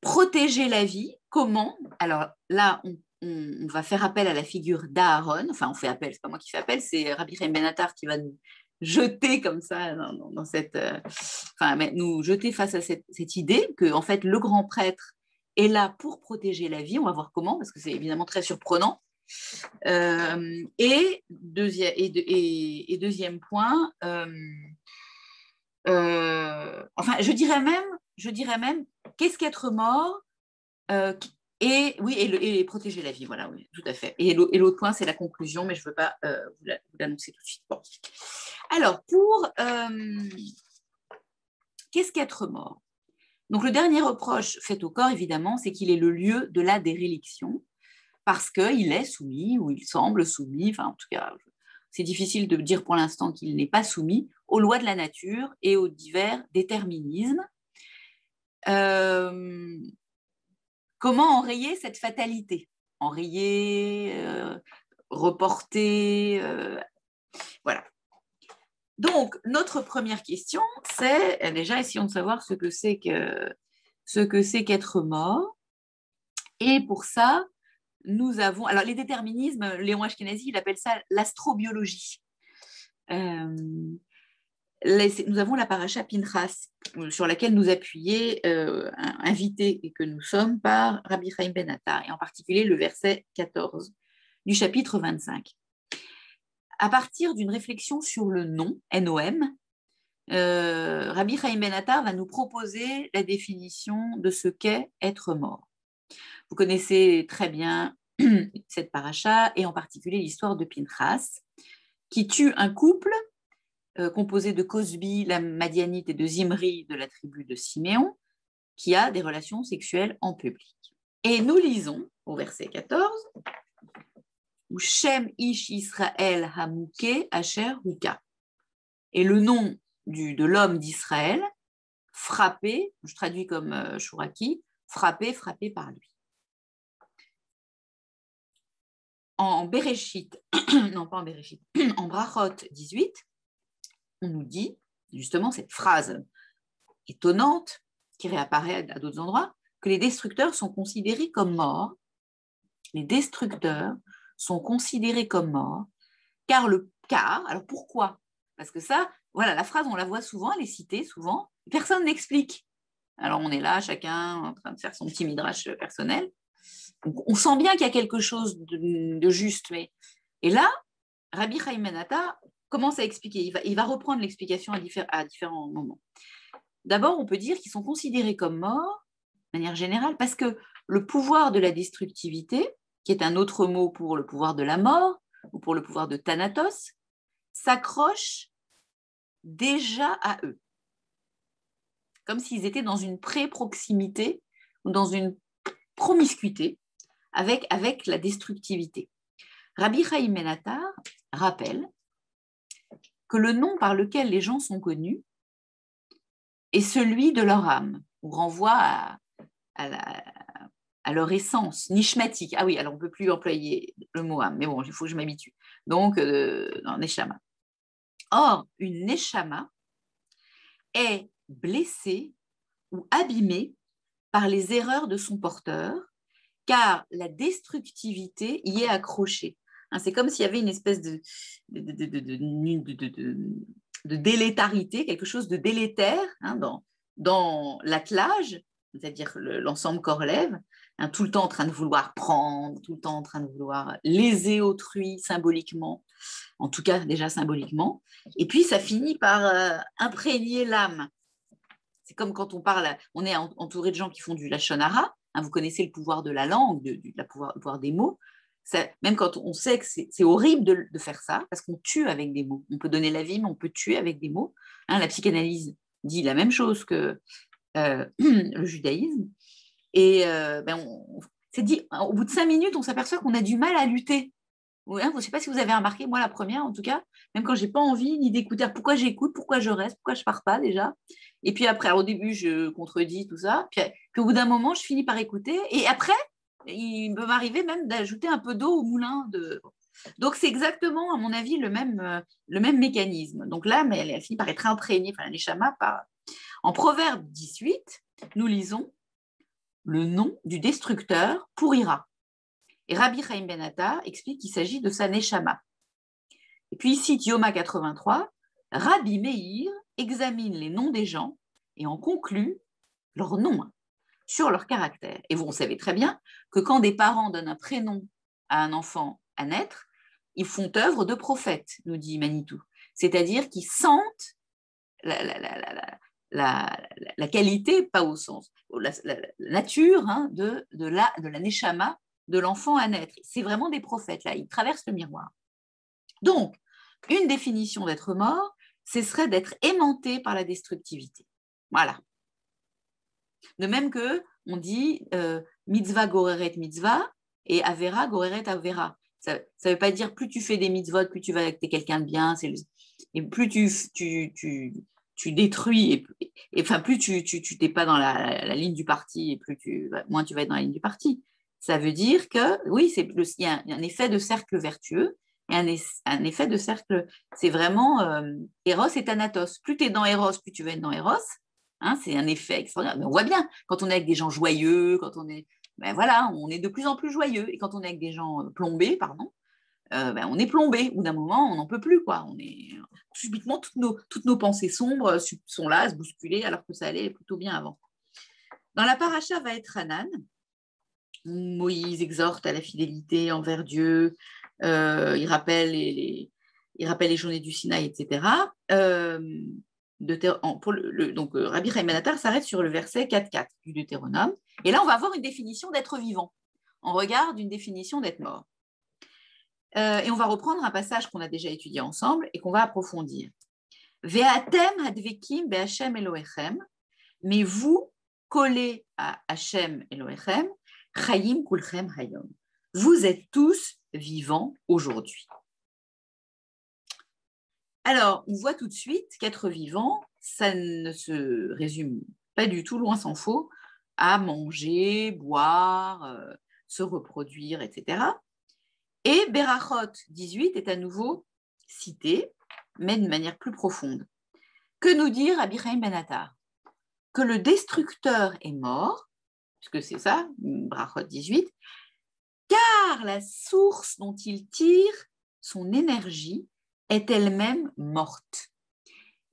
Protéger la vie, comment? Alors là, on va faire appel à la figure d'Aaron. Enfin, on fait appel, c'est pas moi qui fais appel, c'est Rabbi Chaim Ben Attar qui va nous jeter comme ça dans cette... nous jeter face à cette idée que, en fait, le grand prêtre est là pour protéger la vie. On va voir comment, parce que c'est évidemment très surprenant. Et deuxième point, je dirais même, qu'est-ce qu'être mort et protéger la vie, voilà, oui, tout à fait. Et l'autre point, c'est la conclusion, mais je ne veux pas vous l'annoncer tout de suite. Bon. Alors, qu'est-ce qu'être mort? Donc, le dernier reproche fait au corps, évidemment, c'est qu'il est le lieu de la déréliction, parce qu'il est soumis, ou il semble soumis, enfin, en tout cas, c'est difficile de dire pour l'instant qu'il n'est pas soumis aux lois de la nature et aux divers déterminismes. Comment enrayer cette fatalité? enrayer, reporter, voilà. Donc, notre première question, c'est déjà, essayons de savoir ce que c'est qu'être mort. Et pour ça, nous avons, alors les déterminismes, Léon Ashkenazi, il appelle ça l'astrobiologie. Nous avons la paracha Pinchas, sur laquelle nous appuyait invité et que nous sommes par Rabbi Chaim Ben Attar, et en particulier le verset 14 du chapitre 25. À partir d'une réflexion sur le nom, N-O-M, Rabbi Chaim Ben Attar va nous proposer la définition de ce qu'est être mort. Vous connaissez très bien cette paracha, et en particulier l'histoire de Pinchas, qui tue un couple composé de Cosbi, la Madianite, et de Zimri, de la tribu de Siméon, qui a des relations sexuelles en public. Et nous lisons au verset 14, où Shem Ish Israël Hamouké Asher Huka. Et le nom de l'homme d'Israël, frappé, je traduis comme Chouraki, frappé par lui. En Bereshit, non pas en Bereshit, en Brachot 18, on nous dit justement cette phrase étonnante qui réapparaît à d'autres endroits, que les destructeurs sont considérés comme morts. Les destructeurs sont considérés comme morts, alors pourquoi? Parce que ça, voilà, la phrase, on la voit souvent, elle est citée souvent, personne n'explique. Alors on est là, chacun en train de faire son petit midrash personnel. Donc, on sent bien qu'il y a quelque chose de juste. Et là, Rabbi Chaim Ben Attar commence à expliquer. Il va reprendre l'explication à différents moments. D'abord, on peut dire qu'ils sont considérés comme morts, de manière générale, parce que le pouvoir de la destructivité, qui est un autre mot pour le pouvoir de la mort, ou pour le pouvoir de Thanatos, s'accroche déjà à eux. Comme s'ils étaient dans une pré-proximité ou dans une promiscuité avec la destructivité. Rabbi Chaim Ben Attar rappelle que le nom par lequel les gens sont connus est celui de leur âme, ou renvoie à leur essence, nishmatique. Ah oui, alors on ne peut plus employer le mot âme, mais bon, il faut que je m'habitue. Donc, dans Neshama. Or, une Neshama est blessée ou abîmée par les erreurs de son porteur, car la destructivité y est accrochée. C'est comme s'il y avait une espèce de délétarité, quelque chose de délétère dans l'attelage, c'est-à-dire l'ensemble corps-lèvre, tout le temps en train de vouloir prendre, tout le temps en train de vouloir léser autrui symboliquement, en tout cas déjà symboliquement, et puis ça finit par imprégner l'âme. C'est comme quand on est entouré de gens qui font du lachon hara, vous connaissez le pouvoir de la langue, le pouvoir des mots. Même quand on sait que c'est horrible de faire ça, parce qu'on tue avec des mots. On peut donner la vie, mais on peut tuer avec des mots. La psychanalyse dit la même chose que le judaïsme. Et c'est dit, au bout de 5 minutes, on s'aperçoit qu'on a du mal à lutter. Je ne sais pas si vous avez remarqué, moi la première en tout cas, même quand je n'ai pas envie ni d'écouter, pourquoi j'écoute, pourquoi je reste, pourquoi je ne pars pas déjà. Et puis après, au début, je contredis tout ça. Puis au bout d'un moment, je finis par écouter. Et après, il peut m'arriver même d'ajouter un peu d'eau au moulin. Donc c'est exactement, à mon avis, le même mécanisme. Donc là, mais elle finit par être imprégnée, enfin, les Neshama. En Proverbe 18, nous lisons le nom du destructeur pourrira. Et Rabbi Chaim Ben Attar explique qu'il s'agit de sa Neshama. Et puis ici, Yoma 83, Rabbi Meir examine les noms des gens et en conclut leurs noms sur leur caractère. Et vous savez très bien que quand des parents donnent un prénom à un enfant à naître, ils font œuvre de prophète, nous dit Manitou. C'est-à-dire qu'ils sentent la qualité, pas au sens, la nature de la Neshama de l'enfant à naître. C'est vraiment des prophètes, là, ils traversent le miroir. Donc, une définition d'être mort, ce serait d'être aimanté par la destructivité. Voilà. De même que on dit mitzvah goreret mitzvah et avera goreret avera. Ça ne veut pas dire plus tu fais des mitzvot, plus tu vas avec quelqu'un de bien, et plus tu détruis, et enfin plus tu n'es pas dans la ligne du parti, et moins tu vas être dans la ligne du parti. Ça veut dire que, oui, il y a un effet de cercle vertueux et un effet de cercle, c'est vraiment Eros et Thanatos. Plus tu es dans Eros, plus tu vas être dans Eros. Hein, c'est un effet extraordinaire. Mais on voit bien, quand on est avec des gens joyeux, quand on est, voilà, on est de plus en plus joyeux. Et quand on est avec des gens plombés, pardon, on est plombé. Ou d'un moment, on n'en peut plus, quoi. Subitement, toutes nos pensées sombres sont là, à se bousculer, alors que ça allait plutôt bien avant. Dans la paracha va être Hanan. Moïse exhorte à la fidélité envers Dieu. Il rappelle les journées du Sinaï, etc. Donc, Rabbi Chaim Ben Attar s'arrête sur le verset 4.4 du Deutéronome. Et là, on va avoir une définition d'être vivant. On regarde une définition d'être mort. Et on va reprendre un passage qu'on a déjà étudié ensemble et qu'on va approfondir. Ve'atem hadvekim be'Hashem Elohechem, mais vous collez à Hachem Elohechem, chayim kulchem hayom. Vous êtes tous vivants aujourd'hui. Alors, on voit tout de suite qu'être vivant, ça ne se résume pas du tout, loin s'en faut, à manger, boire, se reproduire, etc. Et Berachot 18 est à nouveau cité, mais de manière plus profonde. Que nous dire Rabbi Chaim Ben Attar? Que le destructeur est mort, puisque c'est ça, Berachot 18, car la source dont il tire son énergie est elle-même morte.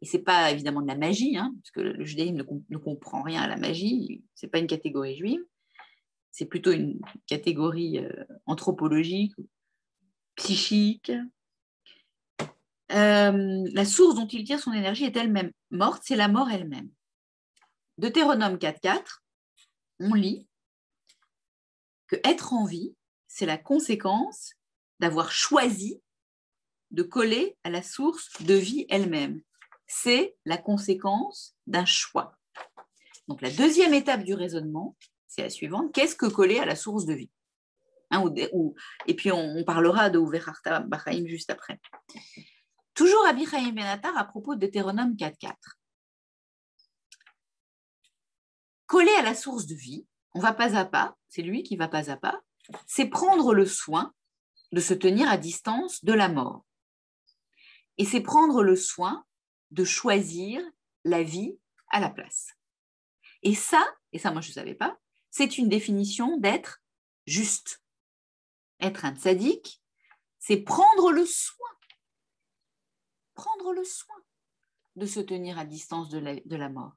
Et ce n'est pas évidemment de la magie, hein, parce que le judaïsme ne comprend rien à la magie, ce n'est pas une catégorie juive, c'est plutôt une catégorie anthropologique, psychique. La source dont il tire son énergie est elle-même morte, c'est la mort elle-même. Deutéronome 4.4, on lit que être en vie, c'est la conséquence d'avoir choisi de coller à la source de vie elle-même. C'est la conséquence d'un choix. Donc la deuxième étape du raisonnement, c'est la suivante. Qu'est-ce que coller à la source de vie? Et puis on parlera de Uverachta Bachaim juste après. Toujours Rabbi Chaim Ben Attar à propos de Deutéronome 4.4. Coller à la source de vie, on va pas à pas, c'est lui qui va pas à pas, c'est prendre le soin de se tenir à distance de la mort. Et c'est prendre le soin de choisir la vie à la place. Et ça moi je ne savais pas, c'est une définition d'être juste. Être un tzaddik, c'est prendre le soin de se tenir à distance de la mort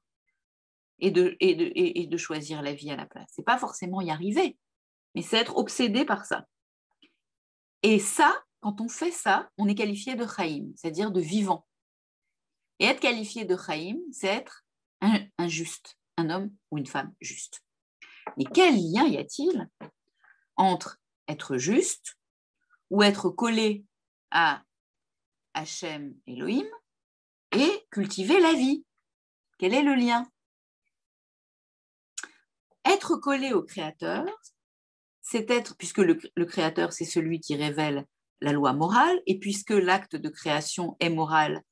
et de choisir la vie à la place. Ce n'est pas forcément y arriver, mais c'est être obsédé par ça. Et ça, quand on fait ça, on est qualifié de chaim, c'est-à-dire de vivant. Et être qualifié de chaim, c'est être un juste, un homme ou une femme juste. Mais quel lien y a-t-il entre être juste ou être collé à Hachem Elohim et cultiver la vie? Quel est le lien? Être collé au Créateur, c'est être, puisque le Créateur, c'est celui qui révèle la loi morale, et puisque l'acte de création est moral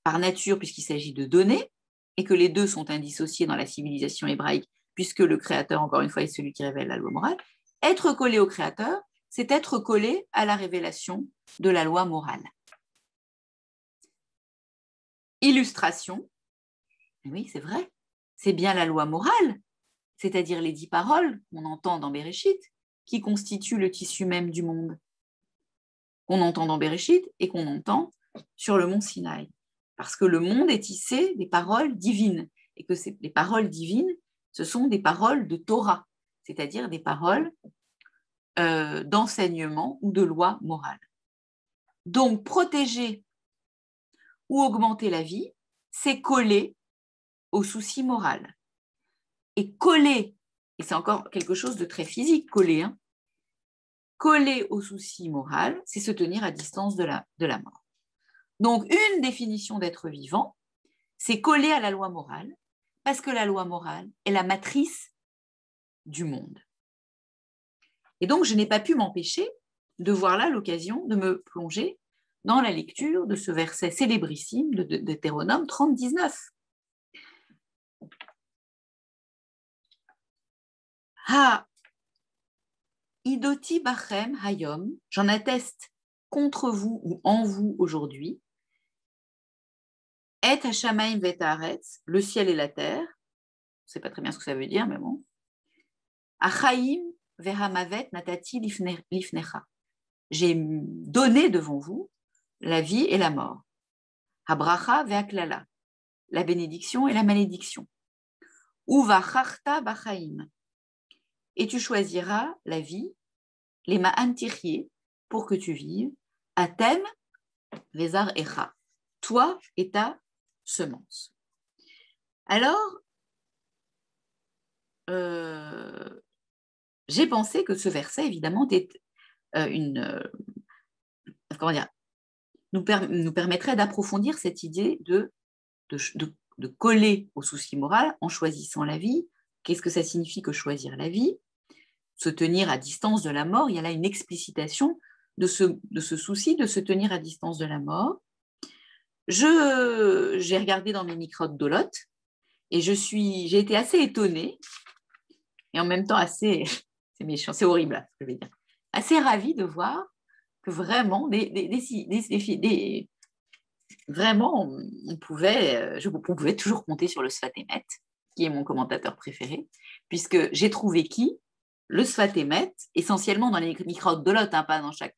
par nature, puisqu'il s'agit de donner, et que les deux sont indissociés dans la civilisation hébraïque, puisque le Créateur, encore une fois, est celui qui révèle la loi morale, être collé au Créateur, c'est être collé à la révélation de la loi morale. Illustration, oui, c'est vrai, c'est bien la loi morale, c'est-à-dire les 10 paroles qu'on entend dans Béréchit, qui constituent le tissu même du monde, qu'on entend dans Béréchit et qu'on entend sur le mont Sinaï. Parce que le monde est tissé des paroles divines, et que les paroles divines, ce sont des paroles de Torah, c'est-à-dire des paroles d'enseignement ou de loi morale. Donc, protéger ou augmenter la vie, c'est coller au souci moral. Et coller, et c'est encore quelque chose de très physique, coller, hein, coller au souci moral, c'est se tenir à distance de la mort. Donc, une définition d'être vivant, c'est coller à la loi morale, parce que la loi morale est la matrice du monde. Et donc, je n'ai pas pu m'empêcher de voir là l'occasion de me plonger dans la lecture de ce verset célébrissime de Deutéronome 30-19. Idoti bachem hayom, j'en atteste contre vous ou en vous aujourd'hui. Et hashamaim vet haaretz, le ciel et la terre. Je ne sais pas très bien ce que ça veut dire, mais bon. Achaim vehamavet natati lifnecha. J'ai donné devant vous la vie et la mort. Habracha ve'aklala, la bénédiction et la malédiction. Uvacharta bachaim, et tu choisiras la vie, les ma'an tirye, pour que tu vives, atem vezar echa, toi et ta semence. Alors, j'ai pensé que ce verset, évidemment, est nous permettrait d'approfondir cette idée de coller au souci moral en choisissant la vie. Qu'est-ce que ça signifie que choisir la vie? Se tenir à distance de la mort, il y a là une explicitation de ce souci de se tenir à distance de la mort. J'ai regardé dans mes Mikrot Dolot et j'ai été assez étonnée et en même temps assez, c'est méchant, c'est horrible ce que je vais dire, assez ravie de voir que vraiment, vraiment, on pouvait toujours compter sur le Sfat Emet, qui est mon commentateur préféré, puisque j'ai trouvé le Sfat Emet, essentiellement dans les Mikrot Dolot, pas dans chaque.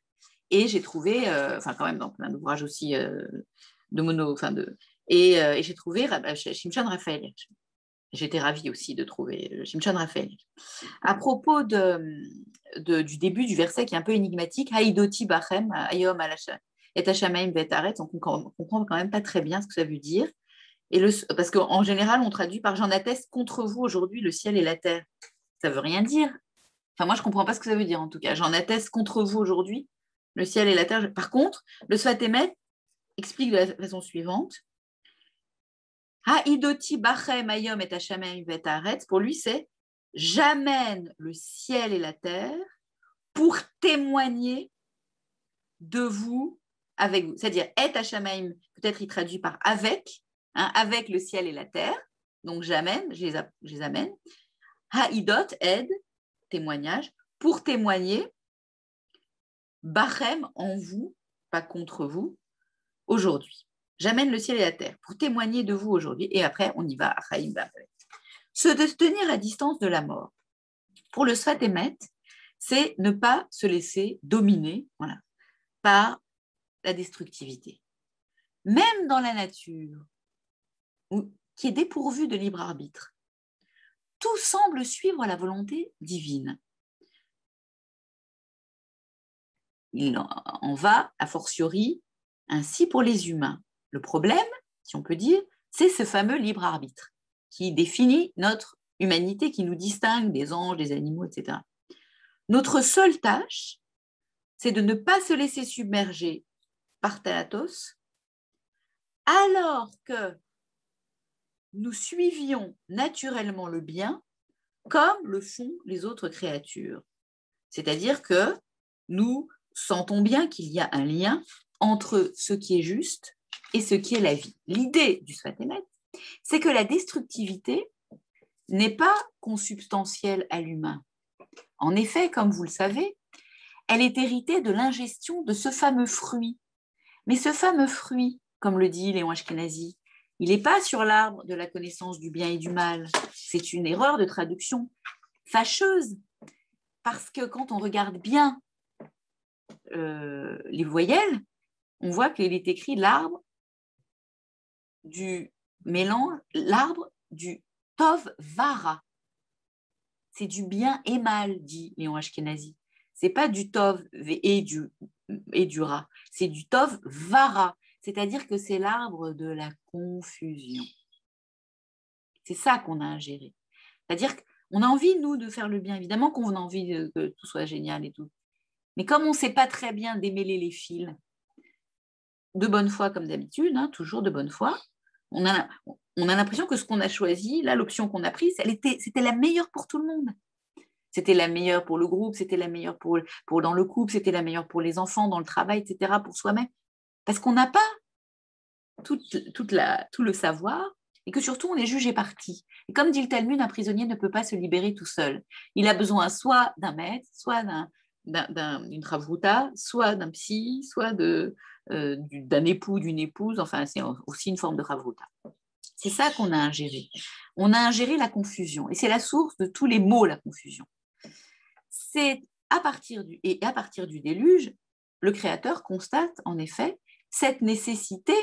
Et j'ai trouvé, quand même dans plein d'ouvrages aussi de mono, et j'ai trouvé Shimshon Raphaël. J'étais ravie aussi de trouver Shimshon Raphaël. À propos du début du verset qui est un peu énigmatique, Haïdoti bachem ayom alasha et hashamaim vet haaretz, on comprend quand même pas très bien ce que ça veut dire. Parce qu'en général, on traduit par j'en atteste contre vous aujourd'hui le ciel et la terre. Ça veut rien dire. Enfin, moi, je comprends pas ce que ça veut dire en tout cas. J'en atteste contre vous aujourd'hui le ciel et la terre. Par contre, le Sfat Emet explique de la façon suivante. Ha'idoti bachem ayom et hashamaim vet haaretz, pour lui, c'est j'amène le ciel et la terre pour témoigner de vous avec vous. C'est-à-dire, et hashamaim, peut-être il traduit par avec, avec le ciel et la terre. Donc j'amène, je les amène. Ha'idot, aide, témoignage, pour témoigner, bachem en vous, pas contre vous, aujourd'hui. J'amène le ciel et la terre pour témoigner de vous aujourd'hui. Et après, on y va. Se tenir à distance de la mort. Pour le Sfat Emet, c'est ne pas se laisser dominer par la destructivité. Même dans la nature, qui est dépourvue de libre arbitre, tout semble suivre la volonté divine. Il en va, a fortiori, ainsi pour les humains. Le problème, si on peut dire, c'est ce fameux libre arbitre qui définit notre humanité, qui nous distingue des anges, des animaux, etc. Notre seule tâche, c'est de ne pas se laisser submerger par Thanatos, alors que nous suivions naturellement le bien comme le font les autres créatures. C'est-à-dire que nous sentons bien qu'il y a un lien entre ce qui est juste et ce qui est la vie. L'idée du Sfat Emet, c'est que la destructivité n'est pas consubstantielle à l'humain. En effet, comme vous le savez, elle est héritée de l'ingestion de ce fameux fruit. Mais ce fameux fruit, comme le dit Léon Ashkenazi, il n'est pas sur l'arbre de la connaissance du bien et du mal. C'est une erreur de traduction fâcheuse, parce que quand on regarde bien les voyelles, on voit qu'il est écrit l'arbre du mélange, l'arbre du Tov Vara. C'est du bien et mal, dit Léon Ashkenazi. C'est pas du Tov et du Ra, c'est du Tov Vara, c'est-à-dire que c'est l'arbre de la confusion. C'est ça qu'on a ingéré. C'est-à-dire qu'on a envie, nous, de faire le bien. Évidemment qu'on a envie que tout soit génial et tout. Mais comme on ne sait pas très bien démêler les fils, de bonne foi comme d'habitude, toujours de bonne foi, on a l'impression que ce qu'on a choisi, là, l'option qu'on a prise, c'était la meilleure pour tout le monde. C'était la meilleure pour le groupe, c'était la meilleure pour dans le couple, c'était la meilleure pour les enfants, dans le travail, etc., pour soi-même. Parce qu'on n'a pas tout le savoir et que surtout on est juge et partie. Et comme dit le Talmud, un prisonnier ne peut pas se libérer tout seul. Il a besoin soit d'un maître, soit d'une ravruta, soit d'un psy, soit d'un époux, d'une épouse, enfin c'est aussi une forme de ravruta. C'est ça qu'on a ingéré. On a ingéré la confusion, et c'est la source de tous les maux, la confusion. C'est à partir du déluge, le Créateur constate en effet cette nécessité,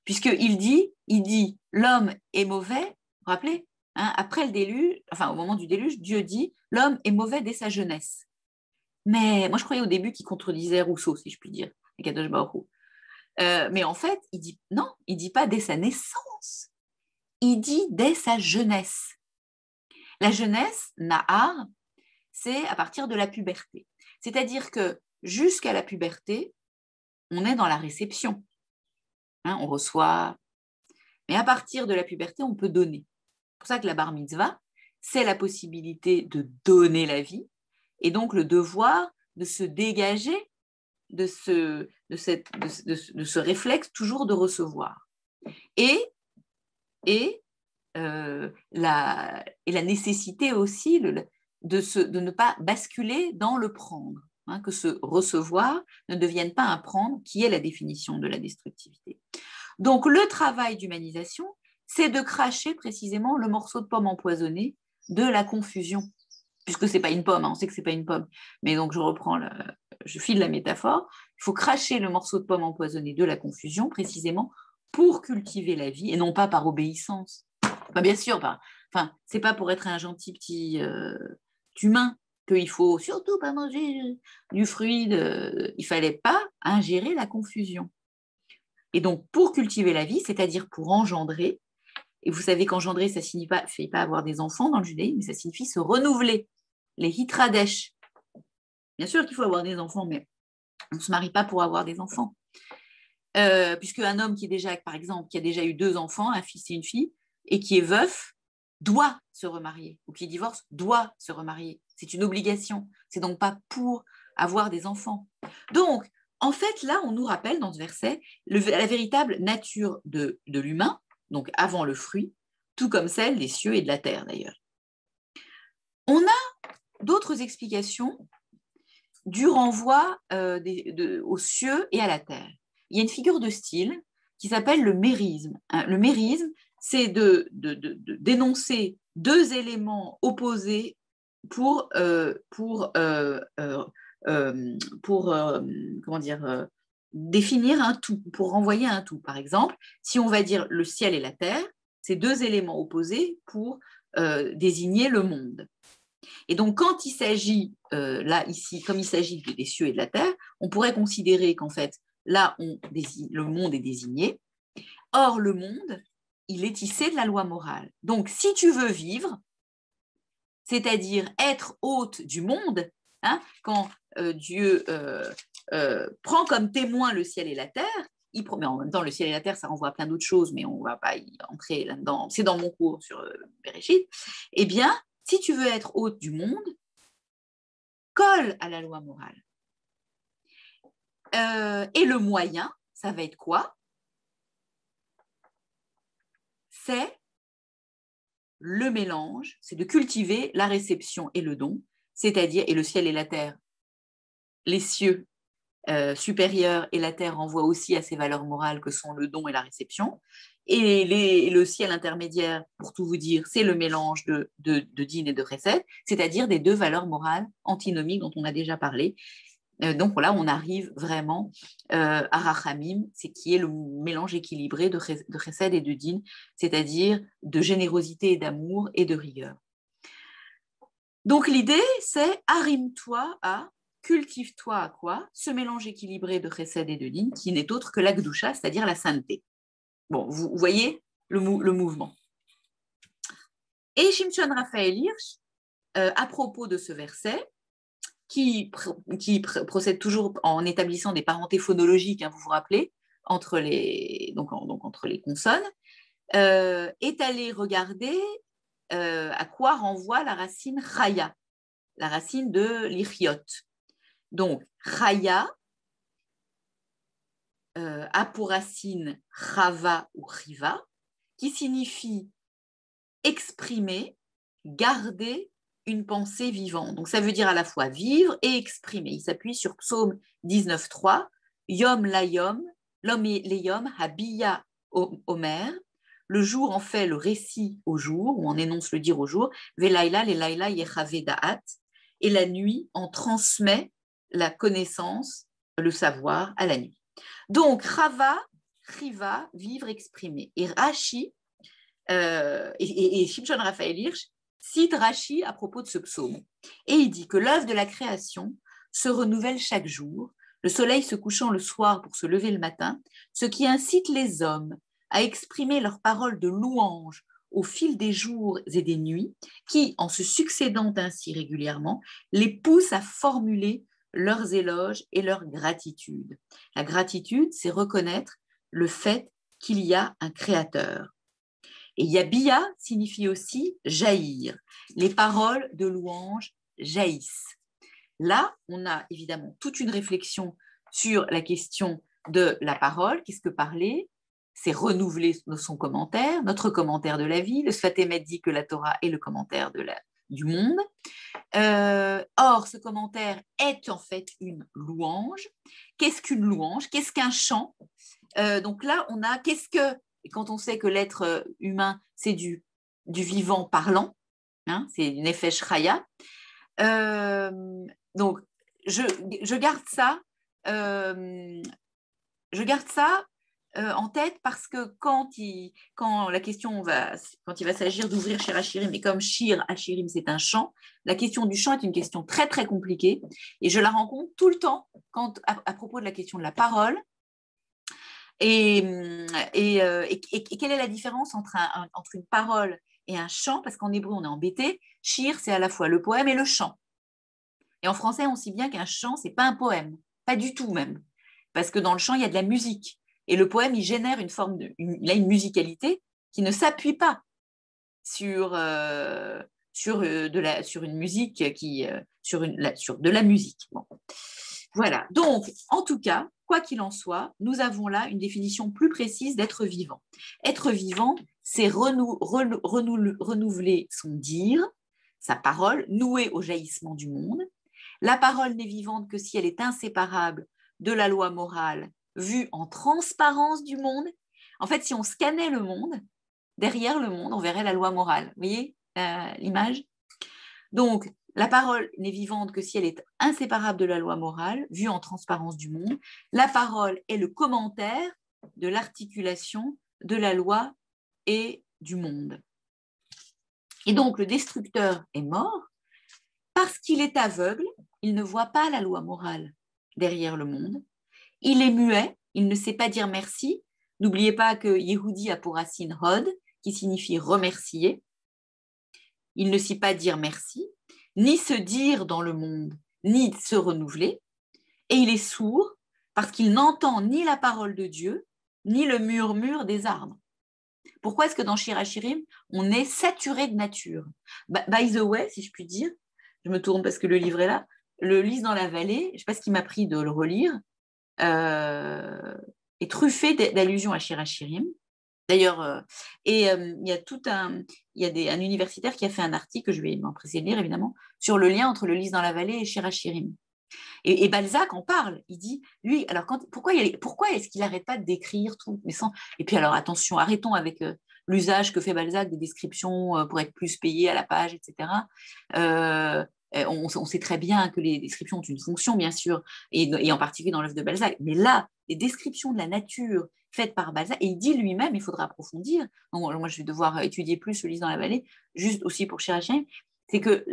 puisqu'il dit l'homme est mauvais, vous vous rappelez, hein, après le déluge, enfin au moment du déluge, Dieu dit l'homme est mauvais dès sa jeunesse. Mais moi je croyais au début qu'il contredisait Rousseau, si je puis dire, Kadosh Baruch Hu. Mais en fait, il dit pas dès sa naissance, il dit dès sa jeunesse. La jeunesse, Nahar, c'est à partir de la puberté. C'est-à-dire que jusqu'à la puberté, on est dans la réception. Hein, on reçoit. Mais à partir de la puberté, on peut donner. C'est pour ça que la bar mitzvah, c'est la possibilité de donner la vie et donc le devoir de se dégager de ce réflexe toujours de recevoir. Et la nécessité aussi de ne pas basculer dans le prendre, hein, que ce recevoir ne devienne pas un prendre, qui est la définition de la destructivité. Donc le travail d'humanisation, c'est de cracher précisément le morceau de pomme empoisonné de la confusion, puisque c'est pas une pomme, hein, on sait que c'est pas une pomme, mais donc je file la métaphore, il faut cracher le morceau de pomme empoisonné de la confusion précisément pour cultiver la vie et non pas par obéissance. Enfin, bien sûr, c'est pas pour être un gentil petit humain qu'il faut surtout pas manger du fruit. Il fallait pas ingérer la confusion. Et donc, pour cultiver la vie, c'est-à-dire pour engendrer, et vous savez qu'engendrer, ça signifie pas avoir des enfants dans le judaïsme, mais ça signifie se renouveler, les hitradesh. Bien sûr qu'il faut avoir des enfants, mais on ne se marie pas pour avoir des enfants. Puisque un homme qui a déjà eu 2 enfants, un fils et une fille, et qui est veuf, doit se remarier, ou qui divorce, doit se remarier. C'est une obligation. C'est donc pas pour avoir des enfants. Donc, en fait, là, on nous rappelle dans ce verset la véritable nature de l'humain, donc avant le fruit, tout comme celle des cieux et de la terre, d'ailleurs. On a d'autres explications du renvoi aux cieux et à la terre. Il y a une figure de style qui s'appelle le mérisme. Le mérisme, c'est de dénoncer 2 éléments opposés pour définir un tout, pour renvoyer un tout. Par exemple, si on va dire le ciel et la terre, c'est 2 éléments opposés pour désigner le monde. Et donc, quand il s'agit, là, ici, comme il s'agit des cieux et de la terre, on pourrait considérer qu'en fait, là, le monde est désigné. Or, le monde, il est tissé de la loi morale. Donc, si tu veux vivre, c'est-à-dire être hôte du monde, hein, quand Dieu prend comme témoin le ciel et la terre, mais en même temps, le ciel et la terre, ça renvoie à plein d'autres choses, mais on ne va pas y entrer là-dedans, c'est dans mon cours sur Bereshit, eh bien, si tu veux être hôte du monde, colle à la loi morale. Et le moyen, ça va être quoi? C'est le mélange, c'est de cultiver la réception et le don, c'est-à-dire, et le ciel et la terre, les cieux supérieurs et la terre renvoient aussi à ces valeurs morales que sont le don et la réception, et le ciel intermédiaire, pour tout vous dire, c'est le mélange de din et de chesed, c'est-à-dire des 2 valeurs morales antinomiques dont on a déjà parlé. Donc là, on arrive vraiment à Rachamim, c'est qui est le mélange équilibré de chesed et de din, c'est-à-dire de générosité et d'amour et de rigueur. Donc l'idée, c'est arime-toi à, cultive-toi à quoi? Ce mélange équilibré de chesed et de din, qui n'est autre que la gdusha, c'est-à-dire la sainteté. Bon, vous voyez le mouvement. Et Shimshon Raphaël Hirsch, à propos de ce verset, qui procède toujours en établissant des parentés phonologiques, hein, vous vous rappelez, entre les consonnes, est allé regarder à quoi renvoie la racine chaya, la racine de l'iriot. Donc, chaya, a pour racine Chava ou Chiva, qui signifie exprimer, garder une pensée vivante. Donc ça veut dire à la fois vivre et exprimer. Il s'appuie sur Psaume 19.3, Yom la Yom, l'homme et les Yom, Habiya Omer, le jour en fait le récit au jour, ou on énonce le dire au jour, Velaila le Laila Yechave Da'at, et la nuit en transmet la connaissance, le savoir à la nuit. Donc, Chava, Chiva, vivre, exprimer. Et Rashi, et Shimshon Raphaël Hirsch cite Rashi à propos de ce psaume. Et il dit que l'œuvre de la création se renouvelle chaque jour, le soleil se couchant le soir pour se lever le matin, ce qui incite les hommes à exprimer leurs paroles de louange au fil des jours et des nuits, qui, en se succédant ainsi régulièrement, les poussent à formuler leurs éloges et leur gratitude. La gratitude, c'est reconnaître le fait qu'il y a un créateur. Et Yabia signifie aussi jaillir. Les paroles de louange jaillissent. Là, on a évidemment toute une réflexion sur la question de la parole. Qu'est-ce que parler ? C'est renouveler son commentaire, notre commentaire de la vie. Le Sfat Emet dit que la Torah est le commentaire du monde. Or, ce commentaire est en fait une louange. Qu'est-ce qu'une louange ? Qu'est-ce qu'un chant ? Donc là, on a et quand on sait que l'être humain, c'est du vivant parlant, hein, c'est une nefesh chaya. Donc, je garde ça en tête parce que quand il va s'agir d'ouvrir Shir Hashirim, et comme Shir Hashirim c'est un chant, la question du chant est une question très très compliquée et je la rencontre tout le temps à propos de la question de la parole. Et quelle est la différence entre une parole et un chant? Parce qu'en hébreu on est embêté. Shir c'est à la fois le poème et le chant. Et en français on sait bien qu'un chant c'est pas un poème, pas du tout même, parce que dans le chant il y a de la musique. Et le poème, il génère il a une musicalité qui ne s'appuie pas sur une musique sur de la musique. Bon. Voilà. Donc, en tout cas, quoi qu'il en soit, nous avons là une définition plus précise d'être vivant. Être vivant, c'est renouveler son dire, sa parole, nouée au jaillissement du monde. La parole n'est vivante que si elle est inséparable de la loi morale vue en transparence du monde. En fait, si on scannait le monde, derrière le monde, on verrait la loi morale. Vous voyez l'image ? Donc, la parole n'est vivante que si elle est inséparable de la loi morale, vue en transparence du monde. La parole est le commentaire de l'articulation de la loi et du monde. Et donc, le destructeur est mort parce qu'il est aveugle, il ne voit pas la loi morale derrière le monde. Il est muet, il ne sait pas dire merci. N'oubliez pas que Yehudi a pour racine Hod, qui signifie remercier. Il ne sait pas dire merci, ni se dire dans le monde, ni se renouveler. Et il est sourd parce qu'il n'entend ni la parole de Dieu, ni le murmure des arbres. Pourquoi est-ce que dans Shir Hashirim, on est saturé de nature ? By the way, si je puis dire, je me tourne parce que le livre est là, le Lys dans la vallée, je ne sais pas ce qui m'a pris de le relire, est truffé d'allusions à Shir Hashirim. D'ailleurs, il y a un universitaire qui a fait un article, que je vais m'empresser de lire évidemment, sur le lien entre le Lys dans la vallée et Shir Hashirim. Et Balzac en parle. Il dit, lui, alors pourquoi est-ce qu'il n'arrête pas de décrire tout mais sans... Et puis alors attention, arrêtons avec l'usage que fait Balzac des descriptions pour être plus payé à la page, etc. On sait très bien que les descriptions ont une fonction, bien sûr, et en particulier dans l'œuvre de Balzac. Mais là, les descriptions de la nature faites par Balzac, et il dit lui-même, il faudra approfondir. Donc, moi, je vais devoir étudier plus le Lys dans la vallée, juste aussi pour Shir Hashirim, c'est que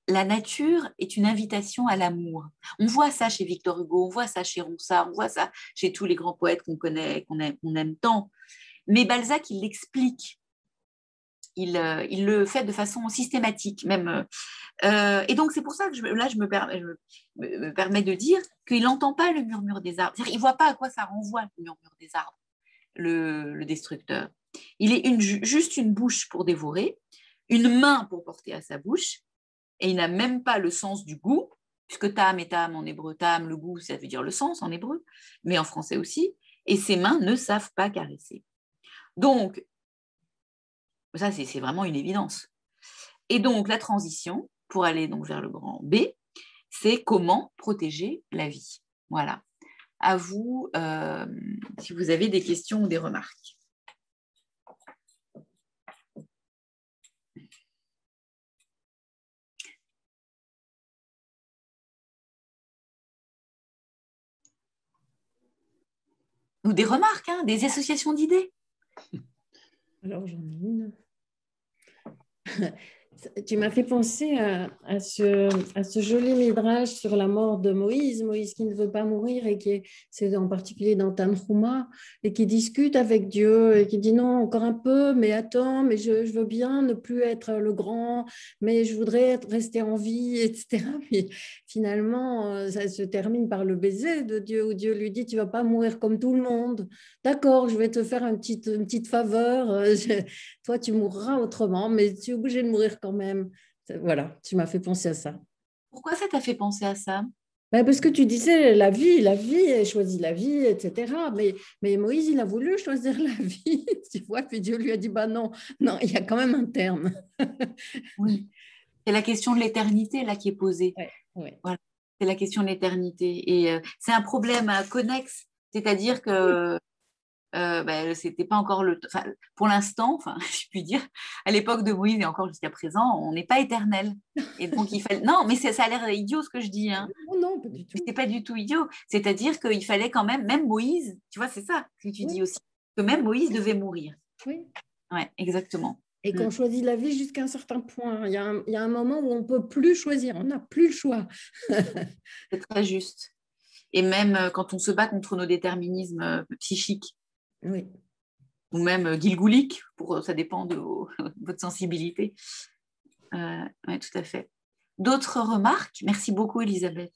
la nature est une invitation à l'amour. On voit ça chez Victor Hugo, on voit ça chez Ronsard, on voit ça chez tous les grands poètes qu'on connaît, qu'on aime tant. Mais Balzac, il l'explique. Il le fait de façon systématique même. Et donc, c'est pour ça que je me permets de dire qu'il n'entend pas le murmure des arbres. C'est-à-dire, il ne voit pas à quoi ça renvoie, le murmure des arbres, le destructeur. Il est juste une bouche pour dévorer, une main pour porter à sa bouche, et il n'a même pas le sens du goût, puisque tam et tam en hébreu, tam, le goût, ça veut dire le sens en hébreu, mais en français aussi, et ses mains ne savent pas caresser. Donc, ça, c'est vraiment une évidence. Et donc, la transition, pour aller donc vers le grand B, c'est comment protéger la vie. Voilà. À vous, si vous avez des questions ou des remarques. Ou des remarques, hein, des associations d'idées. Alors, j'en ai une. Tu m'as fait penser à ce joli midrash sur la mort de Moïse, Moïse qui ne veut pas mourir et c'est en particulier dans Tanhuma, et qui discute avec Dieu et qui dit non, encore un peu, mais attends, mais je veux bien ne plus être le grand, mais je voudrais rester en vie, etc. Puis finalement, ça se termine par le baiser de Dieu, où Dieu lui dit, tu ne vas pas mourir comme tout le monde. D'accord, je vais te faire une petite faveur, toi tu mourras autrement, mais tu es obligé de mourir quand même. Voilà, tu m'as fait penser à ça. Pourquoi ça t'a fait penser à ça? Ben parce que tu disais la vie, elle choisit la vie, etc. Mais Moïse, il a voulu choisir la vie, tu vois, puis Dieu lui a dit, bah non, il y a quand même un terme. Oui, c'est la question de l'éternité là qui est posée. Ouais. Voilà. C'est la question de l'éternité. Et c'est un problème connexe, c'est-à-dire que c'était pas encore pour l'instant, enfin, je puis dire, à l'époque de Moïse et encore jusqu'à présent, on n'est pas éternel. Et donc il fallait. Non, mais ça a l'air idiot ce que je dis. Hein. Non, pas du tout. C'est pas du tout idiot. C'est-à-dire qu'il fallait quand même Moïse, tu vois, c'est ça que tu dis aussi, que même Moïse devait mourir. Oui. Ouais, exactement. Et qu'on choisit la vie jusqu'à un certain point. Il y a un moment où on ne peut plus choisir, on n'a plus le choix. C'est très juste. Et même quand on se bat contre nos déterminismes psychiques. Oui. Ou même guilgoulique, ça dépend de votre sensibilité. Oui, tout à fait. D'autres remarques? Merci beaucoup, Elisabeth.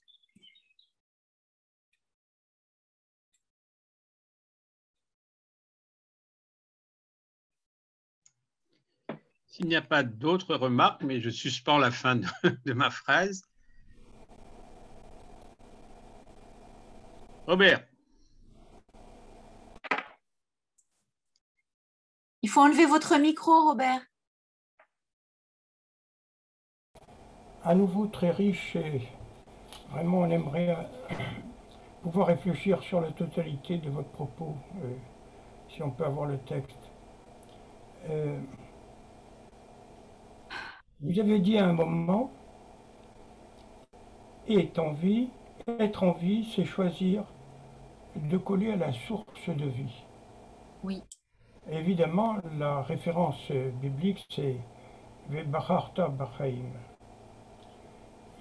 S'il n'y a pas d'autres remarques, mais je suspends la fin de ma phrase. Robert. Il faut enlever votre micro, Robert. À nouveau très riche et vraiment on aimerait pouvoir réfléchir sur la totalité de votre propos, si on peut avoir le texte. Vous avez dit à un moment, être en vie, c'est choisir de coller à la source de vie. Oui. Évidemment, la référence biblique, c'est Vebacharta Bachaim.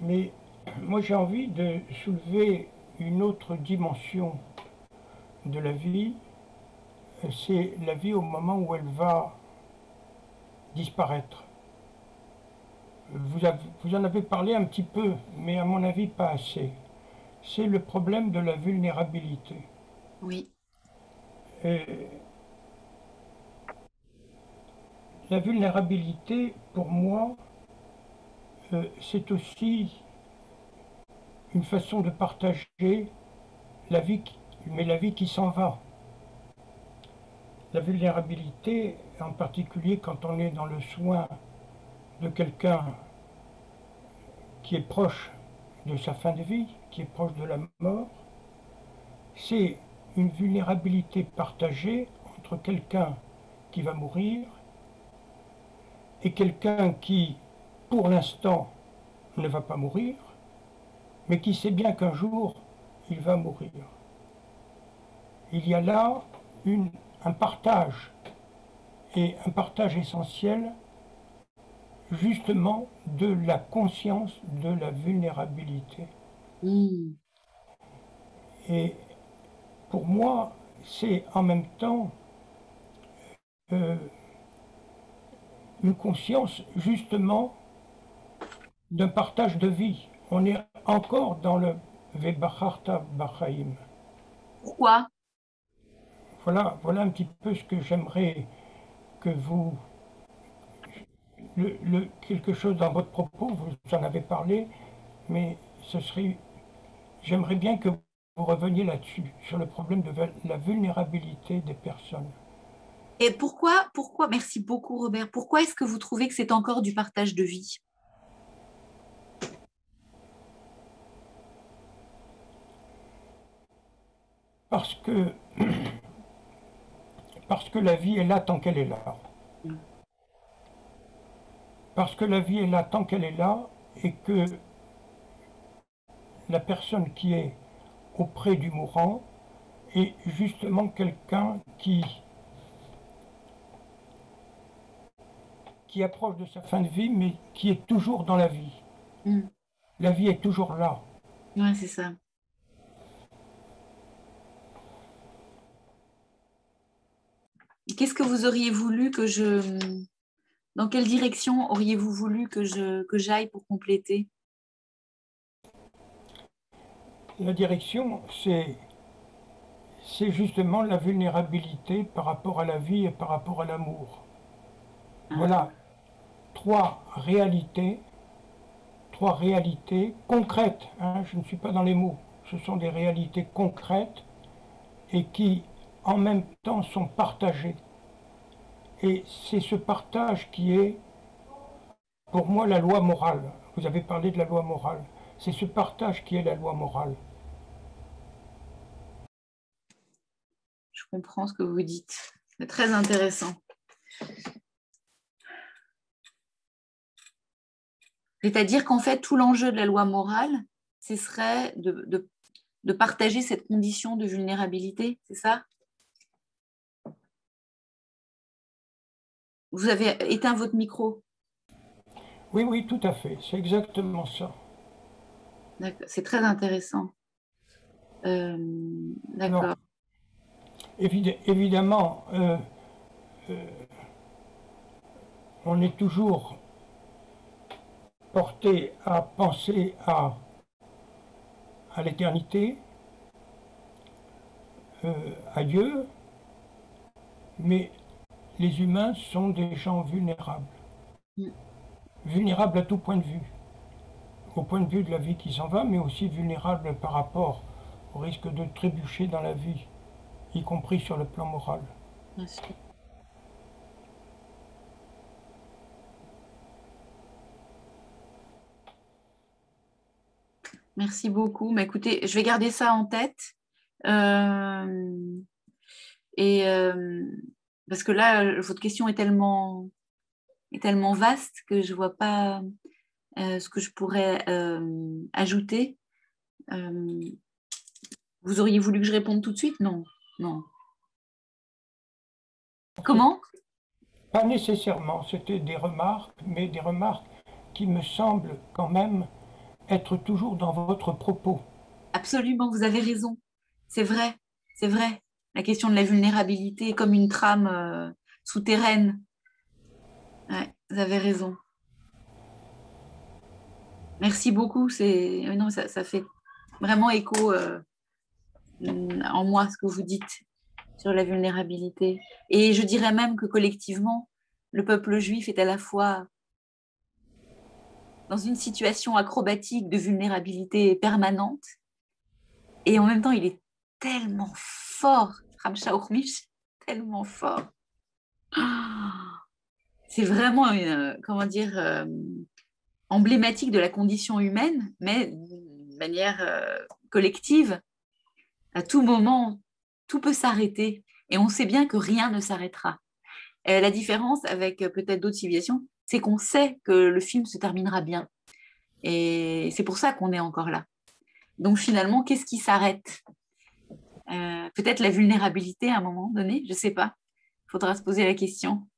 Mais moi, j'ai envie de soulever une autre dimension de la vie. C'est la vie au moment où elle va disparaître. Vous en avez parlé un petit peu, mais à mon avis, pas assez. C'est le problème de la vulnérabilité. Oui. La vulnérabilité, pour moi, c'est aussi une façon de partager la vie, mais la vie qui s'en va. La vulnérabilité, en particulier quand on est dans le soin de quelqu'un qui est proche de sa fin de vie, qui est proche de la mort, c'est une vulnérabilité partagée entre quelqu'un qui va mourir et quelqu'un qui, pour l'instant, ne va pas mourir, mais qui sait bien qu'un jour, il va mourir. Il y a là un partage, et un partage essentiel, justement, de la conscience de la vulnérabilité. Mmh. Et pour moi, c'est en même temps une conscience, justement, d'un partage de vie. On est encore dans le Vebacharta Bachaim. Pourquoi? Voilà un petit peu ce que j'aimerais que vous... quelque chose dans votre propos, vous en avez parlé, mais j'aimerais bien que vous reveniez là-dessus, sur le problème de la vulnérabilité des personnes. Et pourquoi, merci beaucoup Robert, pourquoi est-ce que vous trouvez que c'est encore du partage de vie? Parce que la vie est là tant qu'elle est là. Parce que la vie est là tant qu'elle est là et que la personne qui est auprès du mourant est justement quelqu'un qui approche de sa fin de vie, mais qui est toujours dans la vie. La vie est toujours là. Ouais, c'est ça. Qu'est-ce que vous auriez voulu que dans quelle direction auriez-vous voulu que j'aille pour compléter? La direction, c'est justement la vulnérabilité par rapport à la vie et par rapport à l'amour. Voilà trois réalités concrètes. Hein, je ne suis pas dans les mots. Ce sont des réalités concrètes et qui, en même temps, sont partagées. Et c'est ce partage qui est, pour moi, la loi morale. Vous avez parlé de la loi morale. C'est ce partage qui est la loi morale. Je comprends ce que vous dites. C'est très intéressant. C'est-à-dire qu'en fait, tout l'enjeu de la loi morale, ce serait de partager cette condition de vulnérabilité, c'est ça? Vous avez éteint votre micro. Oui, oui, tout à fait. C'est exactement ça. C'est très intéressant. D'accord. Évidemment, on est toujours porté à penser à l'éternité, à Dieu, mais les humains sont des gens vulnérables. Vulnérables à tout point de vue. Au point de vue de la vie qui s'en va, mais aussi vulnérables par rapport au risque de trébucher dans la vie, y compris sur le plan moral. Bien sûr. Merci beaucoup. Mais écoutez, je vais garder ça en tête. Parce que là, votre question est tellement vaste que je ne vois pas ce que je pourrais ajouter. Vous auriez voulu que je réponde tout de suite? Non. Non. Comment? Pas nécessairement. C'était des remarques, mais des remarques qui me semblent quand même être toujours dans votre propos. Absolument, vous avez raison. C'est vrai, c'est vrai. La question de la vulnérabilité est comme une trame souterraine. Ouais, vous avez raison. Merci beaucoup. Non, ça fait vraiment écho en moi ce que vous dites sur la vulnérabilité. Et je dirais même que collectivement, le peuple juif est à la fois dans une situation acrobatique de vulnérabilité permanente et en même temps, il est tellement fort, Ramsha Urmish, tellement fort. C'est vraiment, comment dire, emblématique de la condition humaine, mais de manière collective. À tout moment, tout peut s'arrêter et on sait bien que rien ne s'arrêtera. La différence avec peut-être d'autres civilisations, c'est qu'on sait que le film se terminera bien. Et c'est pour ça qu'on est encore là. Donc finalement, qu'est-ce qui s'arrête? Peut-être la vulnérabilité à un moment donné, je ne sais pas. Il faudra se poser la question.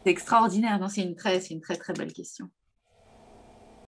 C'est extraordinaire, non, c'est une très très belle question.